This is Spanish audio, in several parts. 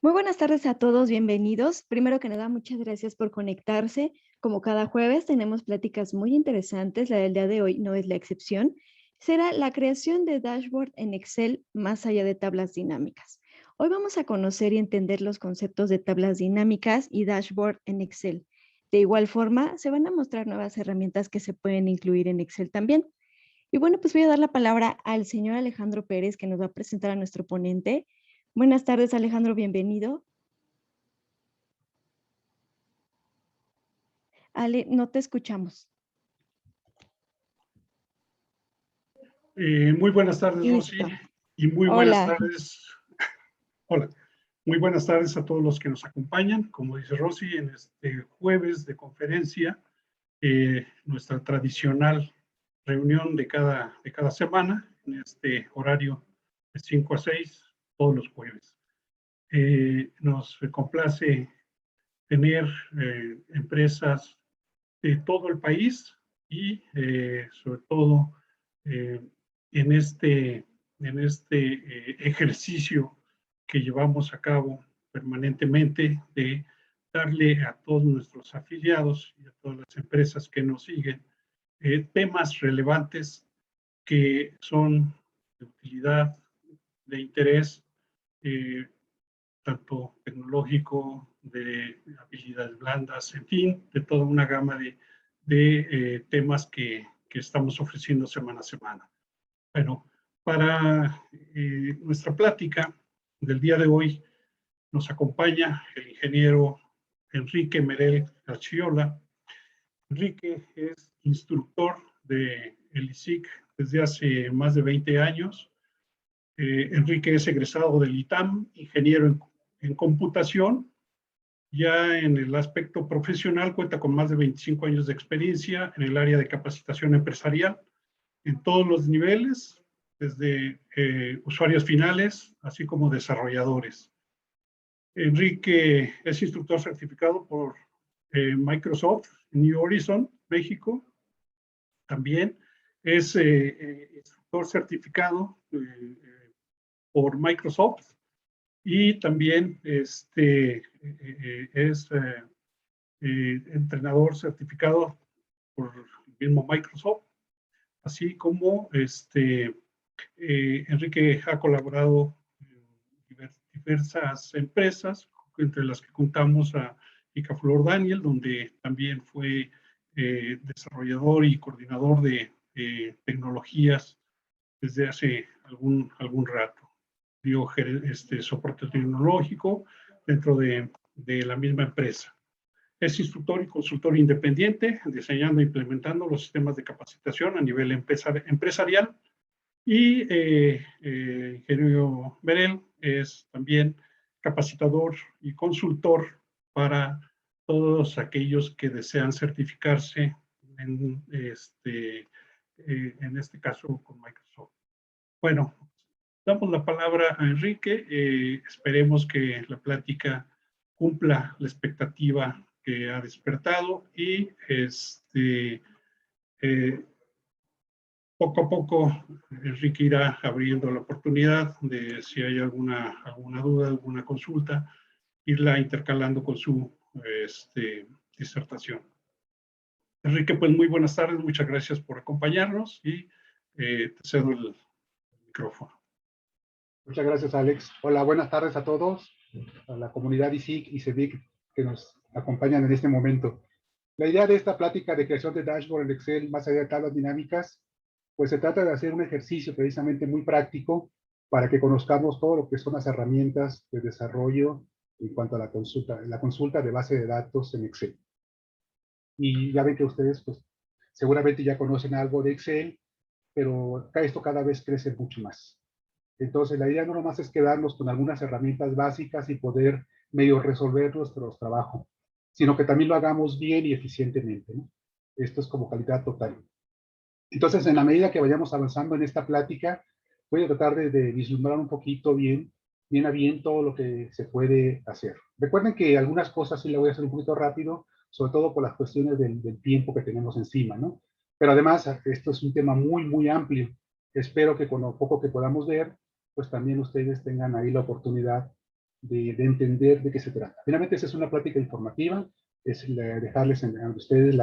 Muy buenas tardes a todos, bienvenidos. Primero que nada, muchas gracias por conectarse. Como cada jueves tenemos pláticas muy interesantes, la del día de hoy no es la excepción. Será la creación de dashboard en Excel más allá de tablas dinámicas. Hoy vamos a conocer y entender los conceptos de tablas dinámicas y dashboard en Excel. De igual forma, se van a mostrar nuevas herramientas que se pueden incluir en Excel también. Y bueno, pues voy a dar la palabra al señor Alejandro Pérez, que nos va a presentar a nuestro ponente. Buenas tardes, Alejandro, bienvenido. Ale, no te escuchamos. Muy buenas tardes, Rosy, Listo. y muy buenas Hola. tardes. Hola, muy buenas tardes a todos los que nos acompañan. Como dice Rosy, en este jueves de conferencia, nuestra tradicional reunión de cada semana, en este horario de 5 a 6, todos los jueves. Nos complace tener empresas de todo el país y sobre todo eh, en este ejercicio que llevamos a cabo permanentemente de darle a todos nuestros afiliados y a todas las empresas que nos siguen temas relevantes que son de utilidad, de interés, eh, tanto tecnológico, de habilidades blandas, en fin, de toda una gama de temas que estamos ofreciendo semana a semana. Bueno, para nuestra plática del día de hoy nos acompaña el ingeniero Enrique Merel Garciola. Enrique es instructor de el ISIC desde hace más de 20 años. Enrique es egresado del ITAM, ingeniero en computación. Ya en el aspecto profesional cuenta con más de 25 años de experiencia en el área de capacitación empresarial en todos los niveles, desde usuarios finales, así como desarrolladores. Enrique es instructor certificado por Microsoft New Horizon, México. También es instructor certificado por Microsoft y también es entrenador certificado por el mismo Microsoft, así como Enrique ha colaborado en diversas empresas, entre las que contamos a Icaflor Daniel, donde también fue desarrollador y coordinador de tecnologías desde hace algún rato. Dio soporte tecnológico dentro de la misma empresa. Es instructor y consultor independiente, diseñando e implementando los sistemas de capacitación a nivel empresarial. Y ingeniero Merel es también capacitador y consultor para todos aquellos que desean certificarse en este caso con Microsoft. Bueno, damos la palabra a Enrique. Esperemos que la plática cumpla la expectativa que ha despertado y poco a poco Enrique irá abriendo la oportunidad de si hay alguna duda, alguna consulta, irla intercalando con su disertación. Enrique, pues muy buenas tardes, muchas gracias por acompañarnos y te cedo el micrófono. Muchas gracias, Alex. Hola, buenas tardes a todos, a la comunidad ISIC y CEDIC que nos acompañan en este momento. La idea de esta plática de creación de dashboard en Excel, más allá de tablas dinámicas, pues se trata de hacer un ejercicio precisamente muy práctico para que conozcamos todo lo que son las herramientas de desarrollo en cuanto a la consulta de base de datos en Excel. Y ya ven que ustedes, pues, seguramente ya conocen algo de Excel, pero esto cada vez crece mucho más. Entonces, la idea no nomás es quedarnos con algunas herramientas básicas y poder medio resolver nuestro trabajo, sino que también lo hagamos bien y eficientemente, ¿no? Esto es como calidad total. Entonces, en la medida que vayamos avanzando en esta plática, voy a tratar de vislumbrar un poquito bien a bien todo lo que se puede hacer. Recuerden que algunas cosas sí le voy a hacer un poquito rápido, sobre todo por las cuestiones del tiempo que tenemos encima, ¿no? Pero además, esto es un tema muy, muy amplio. Espero que con lo poco que podamos ver, pues también ustedes tengan ahí la oportunidad de entender de qué se trata. Finalmente, esa es una plática informativa, es dejarles a ustedes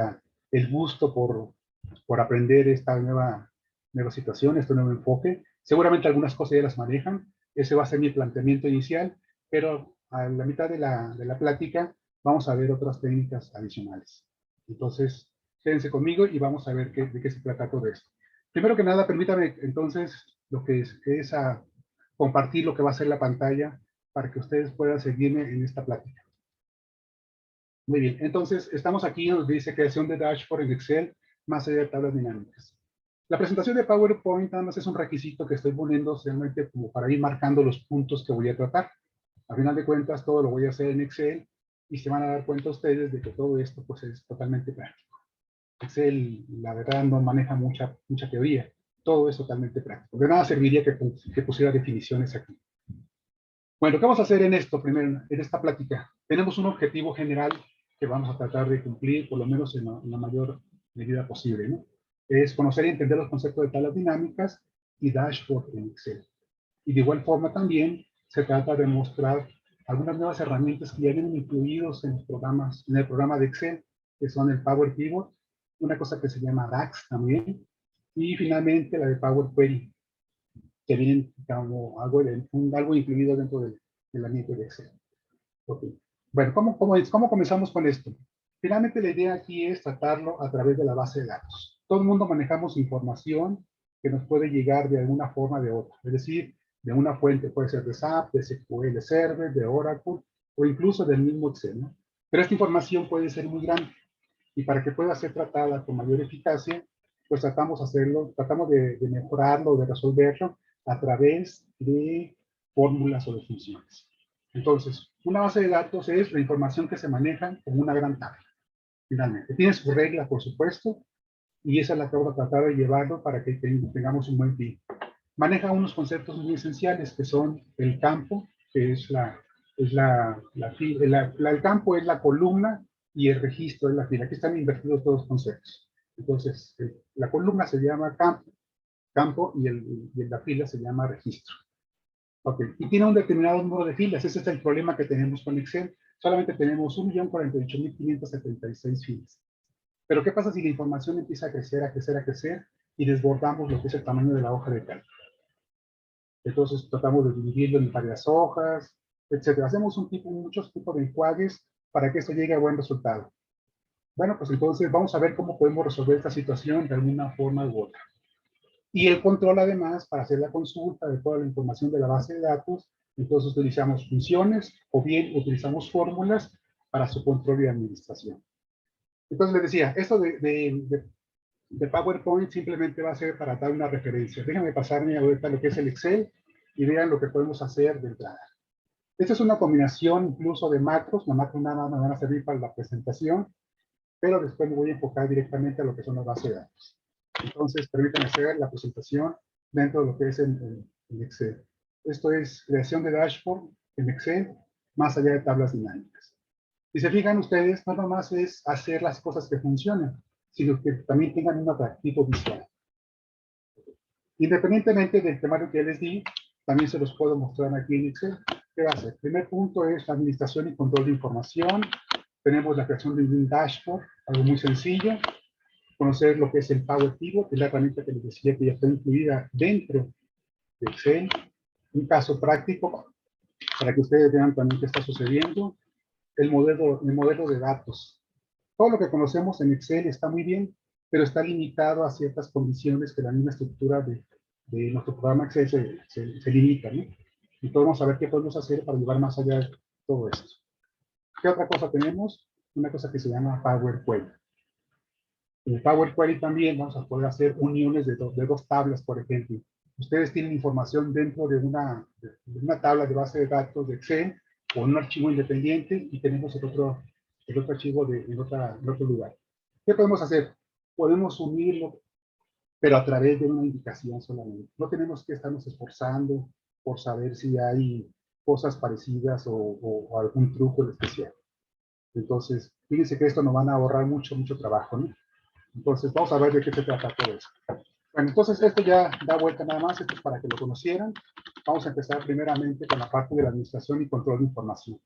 el gusto por aprender esta nueva situación, este nuevo enfoque. Seguramente algunas cosas ya las manejan, ese va a ser mi planteamiento inicial, pero a la mitad de la plática vamos a ver otras técnicas adicionales. Entonces, quédense conmigo y vamos a ver de qué se trata todo esto. Primero que nada, permítame entonces lo que es a compartir lo que va a ser la pantalla para que ustedes puedan seguirme en esta plática. Muy bien, entonces estamos aquí donde dice creación de dashboard en Excel, más allá de tablas dinámicas. La presentación de PowerPoint nada más es un requisito que estoy poniendo realmente como para ir marcando los puntos que voy a tratar. A final de cuentas, todo lo voy a hacer en Excel y se van a dar cuenta ustedes de que todo esto pues es totalmente práctico. Excel, la verdad, no maneja mucha teoría. Todo es totalmente práctico. De nada serviría que pusiera definiciones aquí. Bueno, ¿qué vamos a hacer en esto primero, en esta plática? Tenemos un objetivo general que vamos a tratar de cumplir, por lo menos en la mayor medida posible, ¿no? Es conocer y entender los conceptos de tablas dinámicas y dashboard en Excel. Y de igual forma también se trata de mostrar algunas nuevas herramientas que ya vienen incluidos en los programas, en el programa de Excel, que son el Power Pivot, una cosa que se llama DAX también, y finalmente la de Power Query, que vienen como algo incluido dentro del ambiente de Excel. Okay. Bueno, ¿cómo comenzamos con esto? Finalmente la idea aquí es tratarlo a través de la base de datos. Todo el mundo manejamos información que nos puede llegar de alguna forma o de otra. Es decir, de una fuente, puede ser de SAP, de SQL Server, de Oracle, o incluso del mismo Excel, ¿no? Pero esta información puede ser muy grande. Y para que pueda ser tratada con mayor eficacia, pues tratamos de mejorarlo, de resolverlo a través de fórmulas o de funciones. Entonces, una base de datos es la información que se maneja como una gran tabla, finalmente. Tiene sus reglas, por supuesto, y esa es la que vamos a tratar de llevarlo para que tengamos un buen fin. Maneja unos conceptos muy esenciales que son el campo, que es el campo es la columna y el registro es la fila. Aquí están invertidos todos los conceptos. Entonces, la columna se llama campo y la fila se llama registro. Ok, y tiene un determinado número de filas. Ese es el problema que tenemos con Excel. Solamente tenemos 1.048.576 filas. Pero ¿qué pasa si la información empieza a crecer, a crecer, a crecer y desbordamos lo que es el tamaño de la hoja de cálculo? Entonces tratamos de dividirlo en varias hojas, etcétera. Hacemos muchos tipos de enjuagues para que esto llegue a buen resultado. Bueno, pues entonces vamos a ver cómo podemos resolver esta situación de alguna forma u otra. Y el control, además, para hacer la consulta de toda la información de la base de datos, entonces utilizamos funciones o bien utilizamos fórmulas para su control y administración. Entonces les decía, esto de PowerPoint simplemente va a ser para dar una referencia. Déjenme pasarme ahorita lo que es el Excel y vean lo que podemos hacer de entrada. Esta es una combinación incluso de macros. Las macros nada más me van a servir para la presentación, pero después me voy a enfocar directamente a lo que son las bases de datos. Entonces, permítanme hacer la presentación dentro de lo que es el Excel. Esto es creación de dashboard en Excel, más allá de tablas dinámicas. Si se fijan ustedes, no nomás es hacer las cosas que funcionen, sino que también tengan un atractivo visual. Independientemente del temario que les di, también se los puedo mostrar aquí en Excel. ¿Qué va a hacer? El primer punto es la administración y control de información. Tenemos la creación de un dashboard, algo muy sencillo. Conocer lo que es el Power Pivot, que es la herramienta que les decía que ya está incluida dentro de Excel. Un caso práctico para que ustedes vean también qué está sucediendo. El modelo de datos. Todo lo que conocemos en Excel está muy bien, pero está limitado a ciertas condiciones que la misma estructura de nuestro programa Excel se limita, ¿no? Entonces vamos a ver qué podemos hacer para llevar más allá de todo esto. ¿Qué otra cosa tenemos? Una cosa que se llama Power Query. En Power Query también vamos a poder hacer uniones de dos tablas, por ejemplo. Ustedes tienen información dentro de una tabla de base de datos de Excel o un archivo independiente y tenemos el otro archivo en otro lugar. ¿Qué podemos hacer? Podemos unirlo, pero a través de una indicación solamente. No tenemos que estarnos esforzando por saber si hay cosas parecidas o algún truco especial. Entonces, fíjense que esto nos van a ahorrar mucho trabajo, ¿no? Entonces, vamos a ver de qué se trata todo eso. Bueno, entonces esto ya da vuelta nada más, esto es para que lo conocieran. Vamos a empezar primeramente con la parte de la administración y control de información.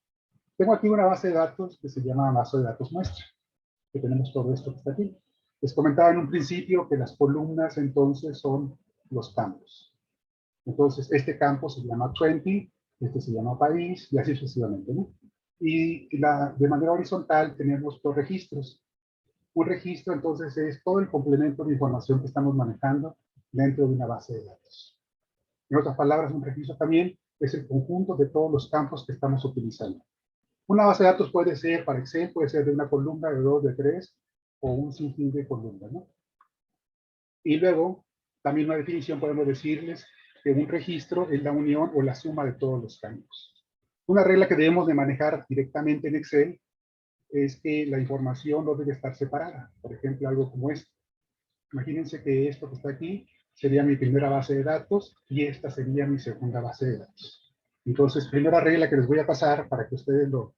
Tengo aquí una base de datos que se llama base de datos muestra, que tenemos todo esto que está aquí. Les comentaba en un principio que las columnas entonces son los campos. Entonces este campo se llama 20, este se llama país y así sucesivamente, ¿no? Y de manera horizontal tenemos dos registros. Un registro entonces es todo el complemento de información que estamos manejando dentro de una base de datos. En otras palabras, un registro también es el conjunto de todos los campos que estamos utilizando. Una base de datos puede ser, para Excel, puede ser de una columna, de dos, de tres, o un sinfín de columnas, ¿no? Y luego, también una definición podemos decirles que un registro es la unión o la suma de todos los campos. Una regla que debemos de manejar directamente en Excel es que la información no debe estar separada. Por ejemplo, algo como esto. Imagínense que esto que está aquí sería mi primera base de datos y esta sería mi segunda base de datos. Entonces, primera regla que les voy a pasar para que ustedes lo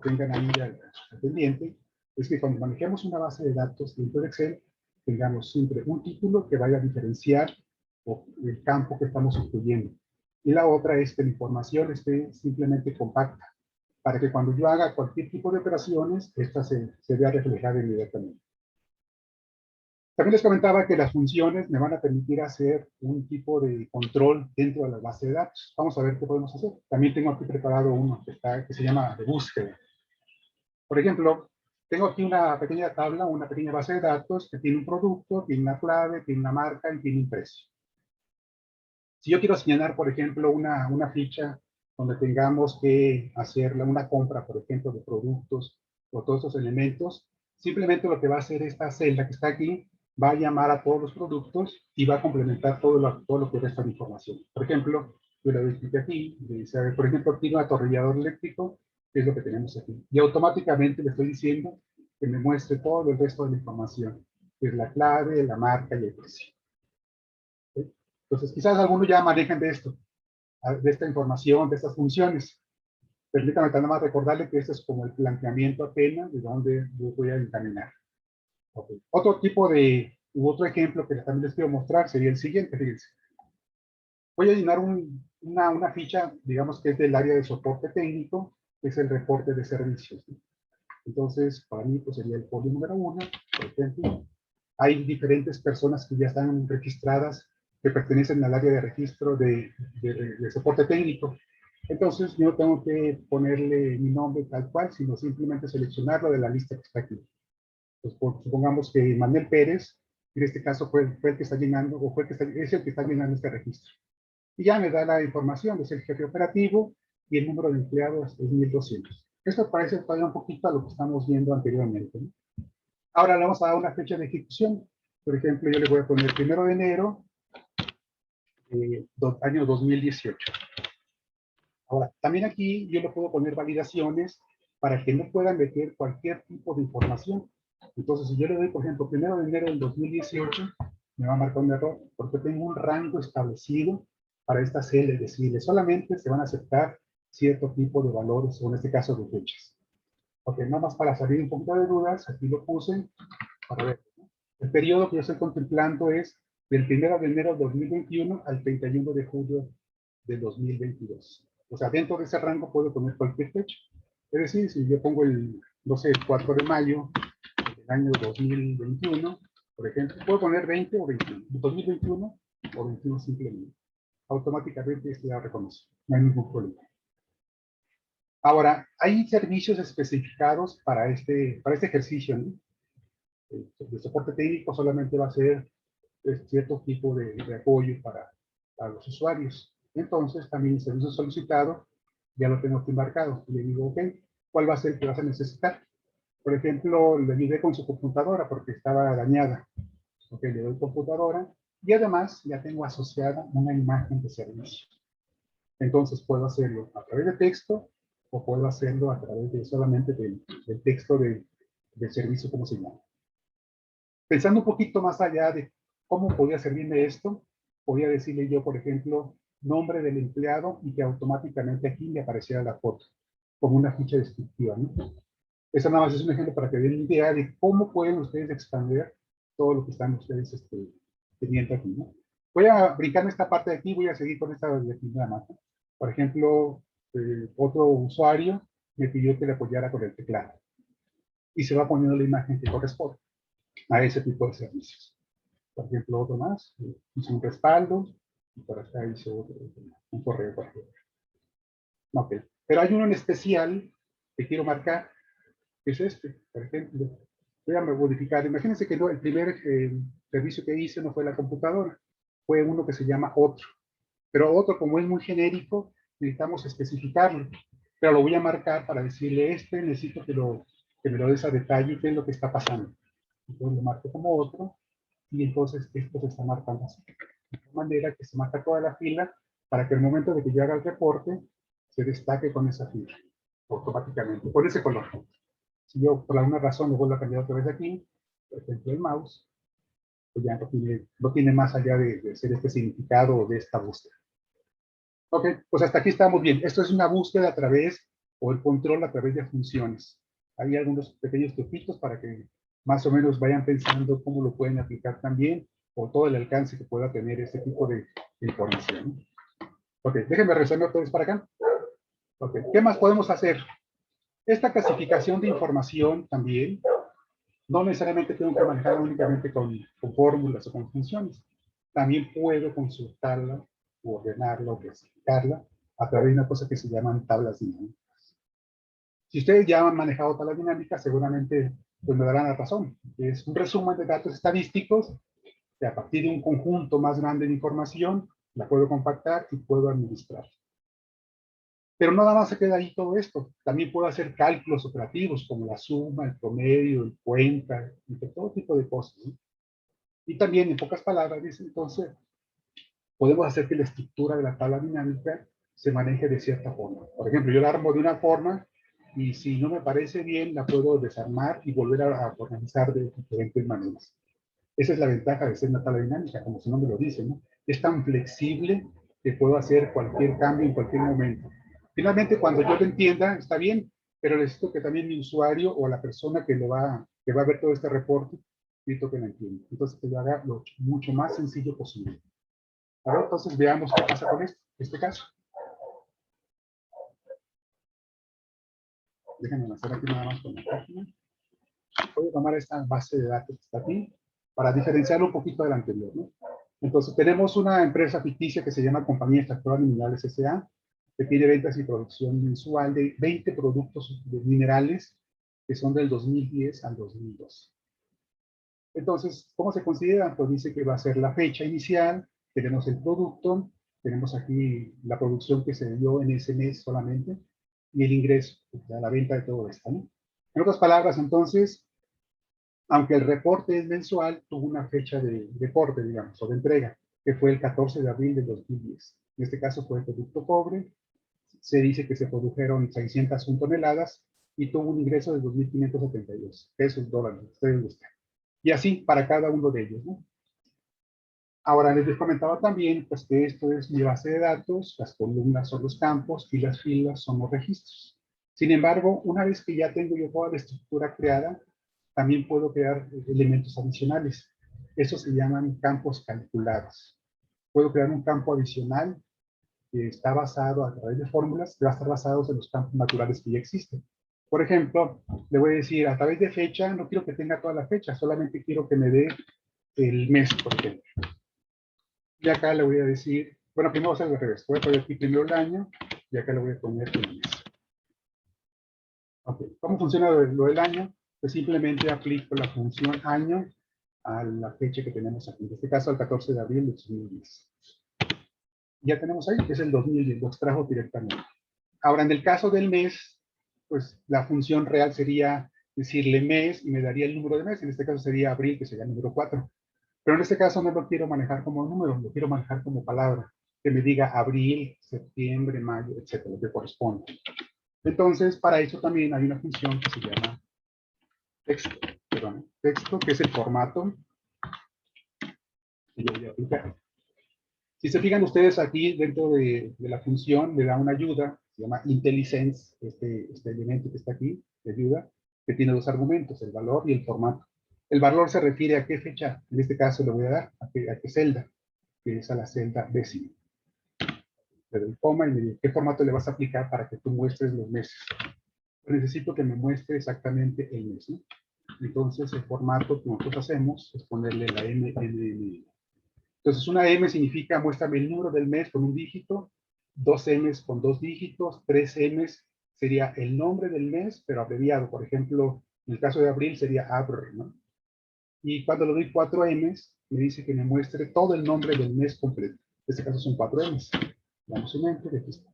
tengan ahí al pendiente, es que cuando manejemos una base de datos dentro de Excel, tengamos siempre un título que vaya a diferenciar el campo que estamos incluyendo. Y la otra es que la información esté simplemente compacta, para que cuando yo haga cualquier tipo de operaciones, esta se vea reflejada inmediatamente. También les comentaba que las funciones me van a permitir hacer un tipo de control dentro de la base de datos. Vamos a ver qué podemos hacer. También tengo aquí preparado uno que se llama de búsqueda. Por ejemplo, tengo aquí una pequeña tabla, una pequeña base de datos que tiene un producto, tiene una clave, tiene una marca y tiene un precio. Si yo quiero señalar, por ejemplo, una ficha donde tengamos que hacer una compra, por ejemplo, de productos o todos estos elementos, simplemente lo que va a hacer esta celda que está aquí, va a llamar a todos los productos y va a complementar todo lo que resta de información. Por ejemplo, yo le doy clic aquí, dice, por ejemplo, aquí un atornillador eléctrico, que es lo que tenemos aquí. Y automáticamente le estoy diciendo que me muestre todo el resto de la información, que es la clave, la marca y el precio. Entonces, quizás algunos ya manejan de esto, de esta información, de estas funciones. Permítame nada más recordarle que este es como el planteamiento apenas de dónde yo voy a encaminar. Okay. Otro otro ejemplo que también les quiero mostrar sería el siguiente, fíjense. Voy a llenar una ficha, digamos que es del área de soporte técnico, que es el reporte de servicios. Entonces, para mí, pues sería el folio número 1, por ejemplo. Hay diferentes personas que ya están registradas que pertenecen al área de registro de soporte técnico. Entonces, yo no tengo que ponerle mi nombre tal cual, sino simplemente seleccionarlo de la lista que está aquí. Pues, supongamos que Manuel Pérez, en este caso fue el que está llenando, o es el que está llenando este registro. Y ya me da la información, es el jefe operativo y el número de empleados es 1200. Esto parece todavía un poquito a lo que estamos viendo anteriormente, ¿no? Ahora le vamos a dar una fecha de ejecución. Por ejemplo, yo le voy a poner 1 de enero, año 2018. Ahora, también aquí yo le puedo poner validaciones para que no puedan meter cualquier tipo de información. Entonces, si yo le doy, por ejemplo, 1 de enero del 2018, me va a marcar un error porque tengo un rango establecido para esta celda, es decir, solamente se van a aceptar cierto tipo de valores, o en este caso de fechas. Ok, nada más para salir un poquito de dudas, aquí lo puse para ver. El periodo que yo estoy contemplando es del 1 de enero de 2021 al 31 de julio de 2022. O sea, dentro de ese rango puedo poner cualquier fecha. Es decir, si yo pongo no sé, el 4 de mayo del año 2021, por ejemplo, puedo poner 20 o 21. 2021 o 21 simplemente. Automáticamente este ya reconoce. No hay ningún problema. Ahora, hay servicios especificados para este ejercicio, ¿no? El soporte técnico solamente va a ser cierto tipo de apoyo para los usuarios. Entonces, también el servicio solicitado ya lo tengo aquí marcado. Y le digo, ok, ¿cuál va a ser el que vas a necesitar? Por ejemplo, le ayudé con su computadora porque estaba dañada. Ok, le doy computadora y además ya tengo asociada una imagen de servicio. Entonces, puedo hacerlo a través de texto o puedo hacerlo a través de solamente del texto del servicio, ¿cómo se llama? Pensando un poquito más allá de cómo podía servirme esto, podía decirle yo, por ejemplo, nombre del empleado y que automáticamente aquí me apareciera la foto, como una ficha descriptiva, ¿no? Eso nada más es un ejemplo para que den una idea de cómo pueden ustedes expandir todo lo que están ustedes teniendo aquí, ¿no? Voy a brincarme esta parte de aquí, voy a seguir con esta de aquí nada más, ¿no? Por ejemplo, otro usuario me pidió que le apoyara con el teclado. Y se va poniendo la imagen que corresponde a ese tipo de servicios. Por ejemplo, otro más, hice un respaldo, y por acá hice otro, un correo, por ejemplo. Ok, pero hay uno en especial que quiero marcar, que es este, por ejemplo. Voy a modificar, imagínense que no, el primer servicio que hice no fue la computadora, fue uno que se llama otro. Pero otro, como es muy genérico, necesitamos especificarlo. Pero lo voy a marcar para decirle, necesito que me lo des a detalle qué es lo que está pasando. Entonces lo marco como otro, y entonces esto se está marcando así. De manera que se marca toda la fila para que el momento de que yo haga el reporte, se destaque con esa fila, automáticamente, con ese color. Si yo por alguna razón lo vuelvo a cambiar otra vez aquí, por ejemplo el mouse, pues ya no tiene más allá de ser este significado de esta búsqueda. Ok, pues hasta aquí estamos bien. Esto es una búsqueda a través, o el control a través de funciones. Hay algunos pequeños truquitos para que más o menos vayan pensando cómo lo pueden aplicar también, o todo el alcance que pueda tener este tipo de información. Ok, déjenme regresarme otra vez para acá. Ok, ¿qué más podemos hacer? Esta clasificación de información también, no necesariamente tengo que manejarla únicamente con fórmulas o con funciones. También puedo consultarla, o ordenarla, o clasificarla a través de una cosa que se llaman tablas dinámicas. Si ustedes ya han manejado tablas dinámicas, seguramente pues me darán la razón. Es un resumen de datos estadísticos que a partir de un conjunto más grande de información, la puedo compactar y puedo administrar. Pero no nada más se queda ahí todo esto. También puedo hacer cálculos operativos como la suma, el promedio, el cuenta, todo tipo de cosas, ¿sí? Y también, en pocas palabras, dice, entonces, podemos hacer que la estructura de la tabla dinámica se maneje de cierta forma. Por ejemplo, yo la armo de una forma y si no me parece bien, la puedo desarmar y volver a organizar de diferentes maneras. Esa es la ventaja de ser una tabla dinámica, como su nombre lo dice, ¿no? Es tan flexible que puedo hacer cualquier cambio en cualquier momento. Finalmente, cuando yo lo entienda, está bien, pero necesito que también mi usuario o la persona que va a ver todo este reporte, necesito que lo entienda. Entonces, que lo haga lo mucho más sencillo posible. A ver, entonces veamos qué pasa con este caso. Déjenme hacer aquí nada más con la página. Voy a tomar esta base de datos que está aquí para diferenciarlo un poquito de la anterior, ¿no? Entonces, tenemos una empresa ficticia que se llama Compañía Extractora de Minerales S.A., que tiene ventas y producción mensual de 20 productos de minerales que son del 2010 al 2012. Entonces, ¿cómo se consideran? Pues dice que va a ser la fecha inicial, tenemos el producto, tenemos aquí la producción que se dio en ese mes solamente, y el ingreso, o sea, la venta de todo esto, ¿no? En otras palabras, entonces, aunque el reporte es mensual, tuvo una fecha de reporte, digamos, o de entrega, que fue el 14 de abril de 2010. En este caso fue el producto cobre, se dice que se produjeron 601 toneladas y tuvo un ingreso de 2.572 pesos, dólares, ustedes buscan. Y así para cada uno de ellos, ¿no? Ahora les comentaba también pues, que esto es mi base de datos, las columnas son los campos y las filas son los registros. Sin embargo, una vez que ya tengo yo toda la estructura creada, también puedo crear elementos adicionales. Esos se llaman campos calculados. Puedo crear un campo adicional que está basado a través de fórmulas, que va a estar basado en los campos naturales que ya existen. Por ejemplo, le voy a decir, a través de fecha, no quiero que tenga toda la fecha, solamente quiero que me dé el mes, por ejemplo. Y acá le voy a decir, bueno, primero vamos a hacer al revés. Voy a poner aquí primero el año y acá le voy a poner el mes. Okay. ¿Cómo funciona lo del año? Pues simplemente aplico la función año a la fecha que tenemos aquí. En este caso, al 14 de abril de 2010. Ya tenemos ahí, que es el 2010, lo extrajo directamente. Ahora, en el caso del mes, pues la función real sería decirle mes y me daría el número de mes. En este caso sería abril, que sería el número 4. Pero en este caso no lo quiero manejar como número, lo quiero manejar como palabra. Que me diga abril, septiembre, mayo, etcétera, lo que corresponde. Entonces, para eso también hay una función que se llama texto, que es el formato que yo voy a aplicar. Si se fijan ustedes aquí dentro de la función, le da una ayuda, se llama IntelliSense, este elemento que está aquí, de ayuda, que tiene dos argumentos, el valor y el formato. El valor se refiere a qué fecha, en este caso le voy a dar, a qué celda, que es a la celda décima. Le doy coma y le digo, ¿qué formato le vas a aplicar para que tú muestres los meses? Pues necesito que me muestre exactamente el mes, ¿no? Entonces, el formato que nosotros hacemos es ponerle la M. Entonces, una M significa muéstrame el número del mes con un dígito, 2 M's con 2 dígitos, 3 M's sería el nombre del mes, pero abreviado. Por ejemplo, en el caso de abril sería ABR, ¿no? Y cuando le doy 4 M's, me dice que me muestre todo el nombre del mes completo. En este caso son 4 M's. Damos un enter y aquí está.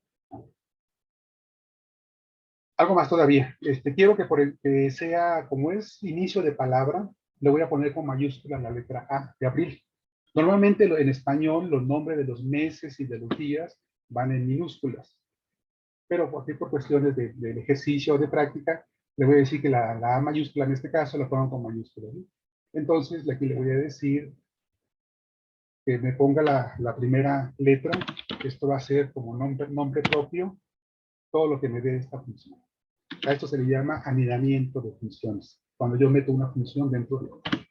Algo más todavía. Quiero que que sea, como es inicio de palabra, le voy a poner con mayúscula la letra A de abril. Normalmente en español los nombres de los meses y de los días van en minúsculas. Pero por cuestiones del ejercicio o de práctica, le voy a decir que la A mayúscula en este caso la pongo con mayúscula, ¿sí? Entonces aquí le voy a decir que me ponga la primera letra. Esto va a ser como nombre propio, todo lo que me dé esta función. A esto se le llama anidamiento de funciones, cuando yo meto una función dentro de otra.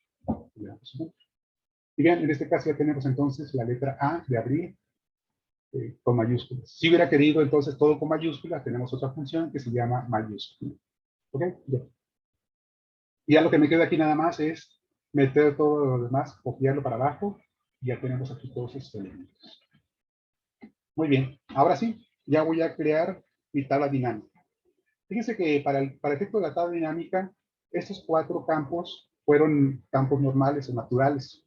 Y bien, en este caso ya tenemos entonces la letra A de abril con mayúsculas. Si hubiera querido entonces todo con mayúsculas, tenemos otra función que se llama mayúscula. ¿Ok? Bien. Y ya lo que me queda aquí nada más es meter todo lo demás, copiarlo para abajo, y ya tenemos aquí todos estos elementos. Muy bien, ahora sí, ya voy a crear mi tabla dinámica. Fíjense que para efecto de la tabla dinámica, estos 4 campos fueron campos normales o naturales.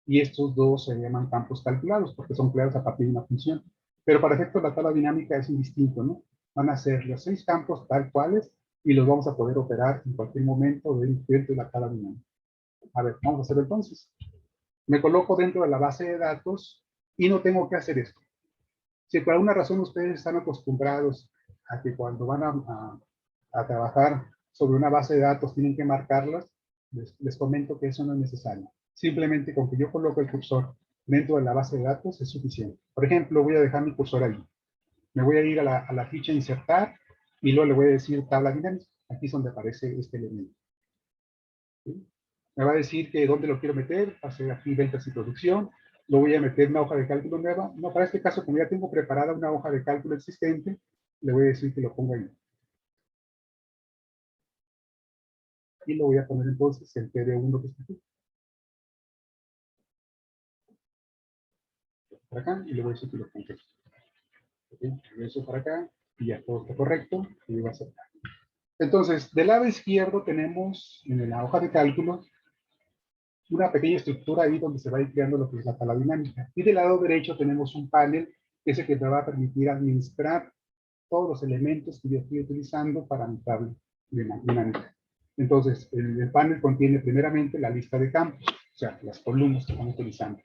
Y estos 2 se llaman campos calculados, porque son creados a partir de una función. Pero para efecto de la tabla dinámica es indistinto, ¿no? Van a ser los 6 campos tal cuales, y los vamos a poder operar en cualquier momento dentro de la tabla dinámica. A ver, vamos a hacerlo entonces. Me coloco dentro de la base de datos y no tengo que hacer esto. Si por alguna razón ustedes están acostumbrados a que cuando van a trabajar sobre una base de datos tienen que marcarlas, les comento que eso no es necesario. Simplemente con que yo coloque el cursor dentro de la base de datos es suficiente. Por ejemplo, voy a dejar mi cursor ahí. Me voy a ir a la ficha insertar y luego le voy a decir tabla dinámica. Aquí es donde aparece este elemento. ¿Sí? Me va a decir que dónde lo quiero meter, va a ser aquí ventas y producción. Lo voy a meter en una hoja de cálculo nueva. No, para este caso, como ya tengo preparada una hoja de cálculo existente, le voy a decir que lo ponga ahí. Y lo voy a poner entonces el PD1 que está aquí. Para acá, y le voy a decir que lo ponga aquí. ¿Okay? Regreso para acá, y ya todo está correcto, y va a aceptar. Entonces, del lado izquierdo tenemos en la hoja de cálculo una pequeña estructura ahí donde se va a ir creando lo que es la tabla dinámica. Y del lado derecho tenemos un panel que es el que me va a permitir administrar todos los elementos que yo estoy utilizando para mi tabla dinámica. Entonces, el panel contiene primeramente la lista de campos, o sea, las columnas que estamos utilizando.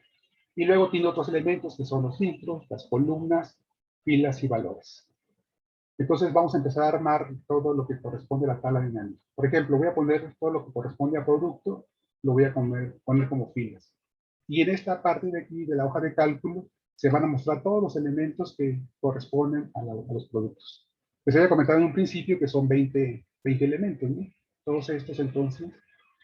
Y luego tiene otros elementos que son los filtros, las columnas, filas y valores. Entonces vamos a empezar a armar todo lo que corresponde a la tabla dinámica. Por ejemplo, voy a poner todo lo que corresponde a producto, lo voy a poner como filas. Y en esta parte de aquí, de la hoja de cálculo, se van a mostrar todos los elementos que corresponden a los productos. Les había comentado en un principio que son 20 elementos, ¿no? Todos estos entonces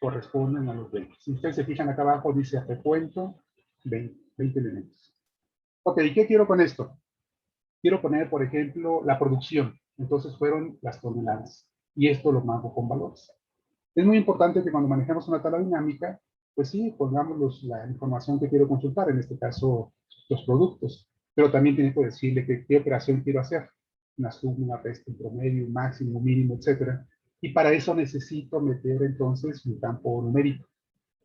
corresponden a los 20. Si ustedes se fijan acá abajo, dice recuento 20 elementos. Ok, ¿qué quiero con esto? Quiero poner, por ejemplo, la producción. Entonces fueron las toneladas. Y esto lo marco con valores. Es muy importante que cuando manejemos una tabla dinámica, pues sí, pongamos la información que quiero consultar, en este caso, los productos. Pero también tiene que decirle qué operación quiero hacer. Una suma, una resta, un promedio, un máximo, un mínimo, etc. Y para eso necesito meter entonces un campo numérico.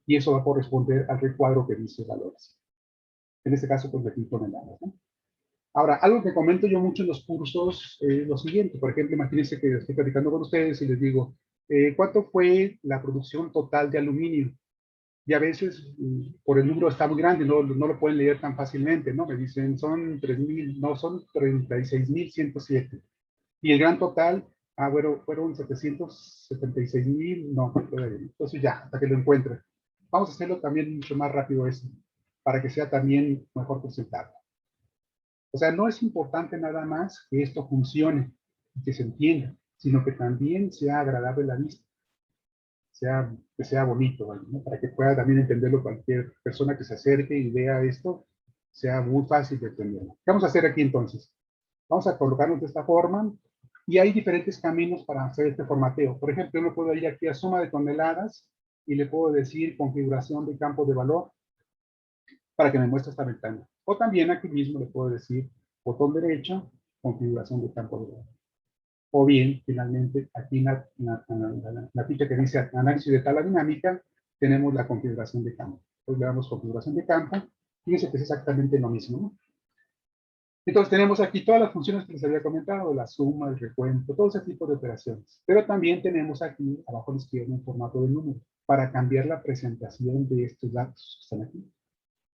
Y eso va a corresponder al recuadro que dice valores. En este caso, pues, de toneladas, ¿no? Ahora, algo que comento yo mucho en los cursos es lo siguiente. Por ejemplo, imagínense que estoy platicando con ustedes y les digo, ¿cuánto fue la producción total de aluminio? Y a veces, por el número está muy grande, no lo pueden leer tan fácilmente, ¿no? Me dicen, son 3,000, no, son 36,107. Y el gran total, bueno, fueron 776,000, no, entonces ya, hasta que lo encuentren. Vamos a hacerlo también mucho más rápido eso, para que sea también mejor presentado. O sea, no es importante nada más que esto funcione y que se entienda, sino que también sea agradable a la vista. que sea bonito, ¿vale? ¿No? Para que pueda también entenderlo cualquier persona que se acerque y vea esto, sea muy fácil de entenderlo. ¿Qué vamos a hacer aquí entonces? Vamos a colocarnos de esta forma y hay diferentes caminos para hacer este formateo. Por ejemplo, yo me puedo ir aquí a suma de toneladas y le puedo decir configuración de campo de valor para que me muestre esta ventana. O también aquí mismo le puedo decir botón derecho, configuración de campo de valor. O bien, finalmente, aquí en la ficha que dice análisis de tabla dinámica, tenemos la configuración de campo. Entonces le damos configuración de campo. Fíjense que es exactamente lo mismo, ¿no? Entonces tenemos aquí todas las funciones que les había comentado, la suma, el recuento, todo ese tipo de operaciones. Pero también tenemos aquí, abajo a la izquierda, un formato de número, para cambiar la presentación de estos datos que están aquí.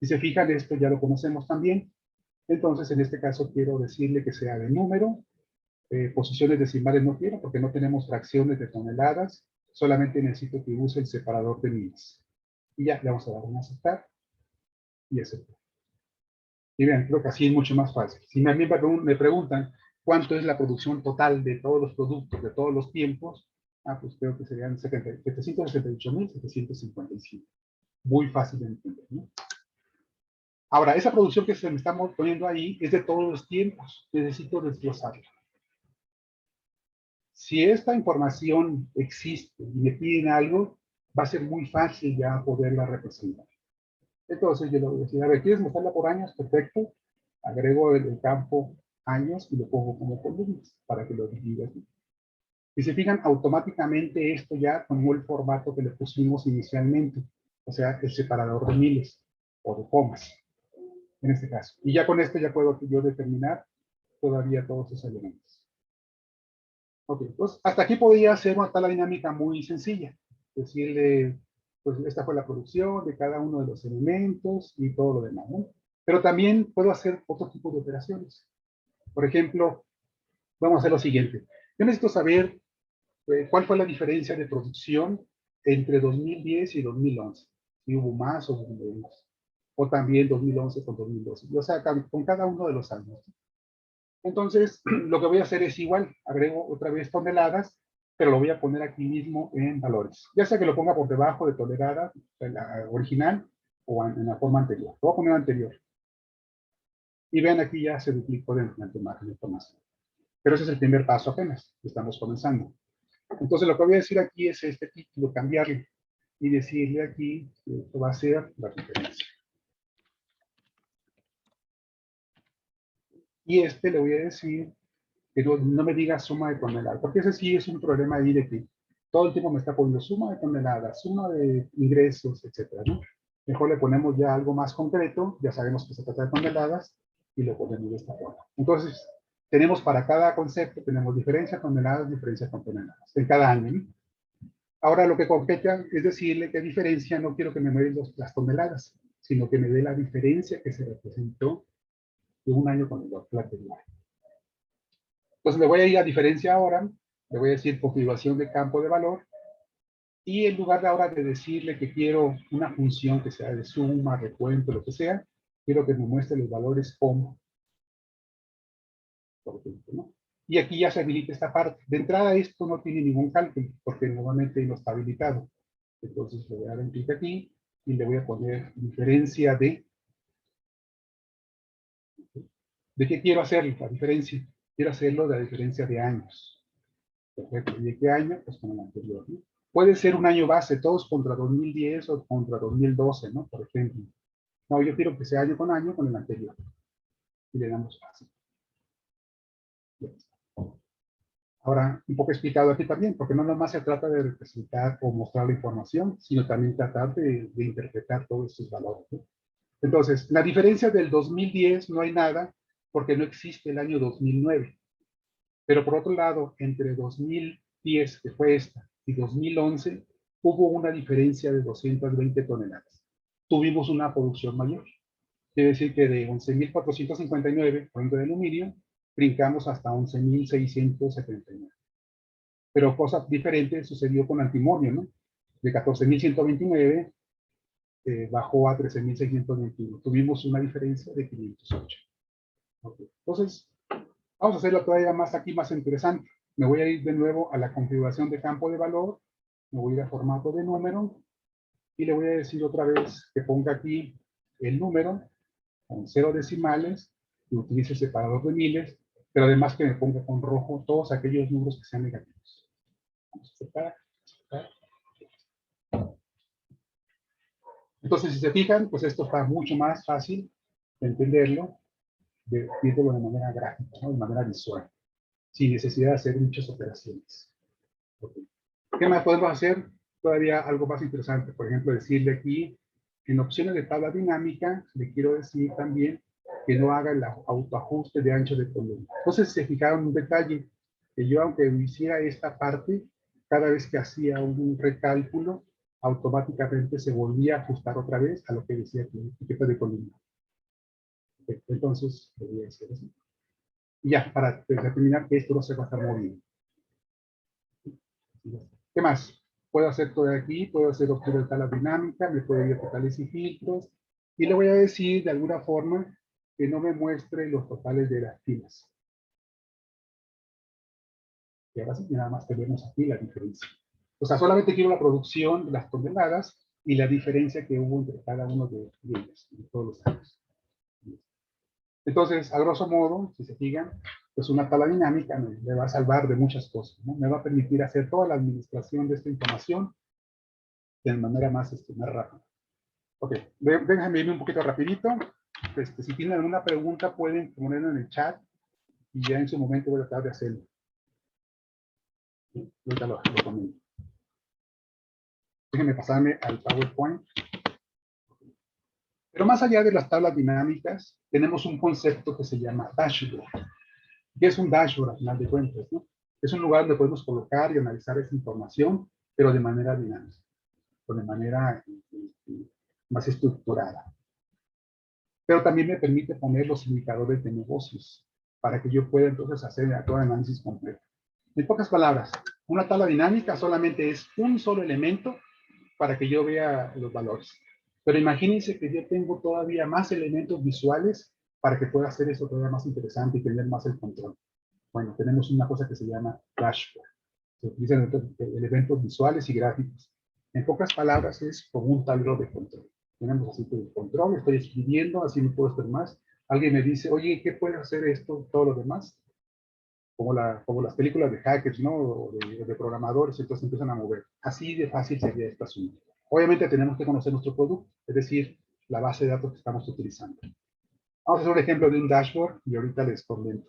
Si se fijan, esto ya lo conocemos también. Entonces, en este caso, quiero decirle que sea de número. Posiciones decimales no quiero, porque no tenemos fracciones de toneladas. Solamente necesito que use el separador de miles. Y ya, le vamos a dar un aceptar. Y aceptar. Y vean, creo que así es mucho más fácil. Si a mí me preguntan cuánto es la producción total de todos los productos, de todos los tiempos, pues creo que serían 768.755. Muy fácil de entender, ¿no? Ahora, esa producción que se me está poniendo ahí es de todos los tiempos. Necesito desglosarla. Si esta información existe y me piden algo, va a ser muy fácil ya poderla representar. Entonces yo le voy a decir, a ver, ¿quieres mostrarla por años? Perfecto. Agrego el campo años y lo pongo como columnas para que lo divida aquí. Si se fijan, automáticamente esto ya tomó el formato que le pusimos inicialmente, o sea, el separador de miles o de comas, en este caso. Y ya con esto ya puedo yo determinar todavía todos esos elementos. Ok, pues hasta aquí podría ser una tabla dinámica muy sencilla. Decirle, pues esta fue la producción de cada uno de los elementos y todo lo demás, ¿no? Pero también puedo hacer otro tipo de operaciones. Por ejemplo, vamos a hacer lo siguiente. Yo necesito saber cuál fue la diferencia de producción entre 2010 y 2011. Si hubo más o hubo menos. O también 2011 con 2012. O sea, con cada uno de los años. Entonces, lo que voy a hacer es igual. Agrego otra vez toneladas, pero lo voy a poner aquí mismo en valores. Ya sea que lo ponga por debajo de tonelada, la original, o en la forma anterior. Lo voy a poner anterior. Y vean, aquí ya se duplicó de margen de información. Pero ese es el primer paso apenas. Estamos comenzando. Entonces, lo que voy a decir aquí es este título, cambiarlo. Y decirle aquí que esto va a ser la diferencia. Y este le voy a decir que no me diga suma de toneladas, porque ese sí es un problema ahí de que todo el tiempo me está poniendo suma de toneladas, suma de ingresos, etcétera, ¿no? Mejor le ponemos ya algo más concreto, ya sabemos que se trata de toneladas, y lo ponemos de esta forma. Entonces, tenemos para cada concepto, tenemos diferencia toneladas, diferencia con toneladas, en cada año, ¿no? Ahora lo que compete es decirle que diferencia no quiero que me dé las toneladas, sino que me dé la diferencia que se representó de un año con el otro anterior. Entonces le voy a ir a diferencia ahora, le voy a decir configuración de campo de valor, y en lugar de ahora de decirle que quiero una función que sea de suma, recuento, lo que sea, quiero que me muestre los valores como, por ejemplo, ¿no? Y aquí ya se habilita esta parte. De entrada esto no tiene ningún cálculo, porque nuevamente no está habilitado. Entonces le voy a dar un clic aquí, y le voy a poner diferencia de... ¿De qué quiero hacer la diferencia? Quiero hacerlo de la diferencia de años. Perfecto. ¿Y de qué año? Pues con el anterior, ¿no? Puede ser un año base, todos contra 2010 o contra 2012, ¿no? Por ejemplo. No, yo quiero que sea año con el anterior. Y le damos fácil. Ahora, un poco explicado aquí también, porque no nomás se trata de representar o mostrar la información, sino también tratar de interpretar todos estos valores, ¿no? Entonces, la diferencia del 2010 no hay nada, porque no existe el año 2009. Pero por otro lado, entre 2010, que fue esta, y 2011, hubo una diferencia de 220 toneladas. Tuvimos una producción mayor. Quiere decir que de 11.459, por ejemplo, de aluminio, brincamos hasta 11.679. Pero cosa diferente sucedió con antimonio, ¿no? De 14.129 bajó a 13.621. Tuvimos una diferencia de 508. Okay. Entonces, vamos a hacerlo todavía más aquí, más interesante. Me voy a ir de nuevo a la configuración de campo de valor me voy a ir a formato de número y le voy a decir otra vez que ponga aquí el número con 0 decimales y utilice el separador de miles, pero además que me ponga con rojo todos aquellos números que sean negativos. Vamos a separar. Entonces, si se fijan, pues esto está mucho más fácil de entenderlo, viéndolo de manera gráfica, ¿no? De manera visual, sin necesidad de hacer muchas operaciones. Okay. ¿Qué más podemos hacer? Todavía algo más interesante, por ejemplo, decirle aquí, en opciones de tabla dinámica, le quiero decir también que no haga el autoajuste de ancho de columna. Entonces, se fijaron un detalle, que yo aunque hiciera esta parte, cada vez que hacía un recálculo, automáticamente se volvía a ajustar otra vez a lo que decía aquí, etiqueta de columna. Entonces, debería ser así. Y ya, para determinar que esto no se va a estar moviendo. ¿Qué más? Puedo hacer todo aquí, puedo hacer opción de tabla dinámica, me puedo ir a totales y filtros, y le voy a decir de alguna forma que no me muestre los totales de las filas. Y ahora sí, nada más tenemos aquí la diferencia. O sea, solamente quiero la producción de las toneladas y la diferencia que hubo entre cada uno de ellas, de todos los años. Entonces, a grosso modo, si se fijan, pues una tabla dinámica me va a salvar de muchas cosas, ¿no? Me va a permitir hacer toda la administración de esta información de manera más rápida. Ok, déjenme irme un poquito rapidito. Si tienen alguna pregunta, pueden ponerlo en el chat y ya en su momento voy a tratar de hacerlo. Ahorita lo comento. Déjenme pasarme al PowerPoint. Pero más allá de las tablas dinámicas, tenemos un concepto que se llama dashboard. ¿Qué es un dashboard, al final de cuentas, ¿no? Es un lugar donde podemos colocar y analizar esa información, pero de manera dinámica, o de manera más estructurada. Pero también me permite poner los indicadores de negocios, para que yo pueda entonces hacer todo el análisis completo. En pocas palabras, una tabla dinámica solamente es un solo elemento para que yo vea los valores. Pero imagínense que yo tengo todavía más elementos visuales para que pueda hacer eso todavía más interesante y tener más el control. Bueno, tenemos una cosa que se llama dashboard. Se utilizan elementos visuales y gráficos. En pocas palabras, es como un tablero de control. Tenemos así el control, estoy escribiendo, así no puedo hacer más. Alguien me dice, oye, ¿qué puede hacer esto, todo lo demás? Como las películas de hackers, ¿no? O de programadores, entonces empiezan a mover. Así de fácil sería este asunto. Obviamente tenemos que conocer nuestro producto, es decir, la base de datos que estamos utilizando. Vamos a hacer un ejemplo de un dashboard y ahorita les comento.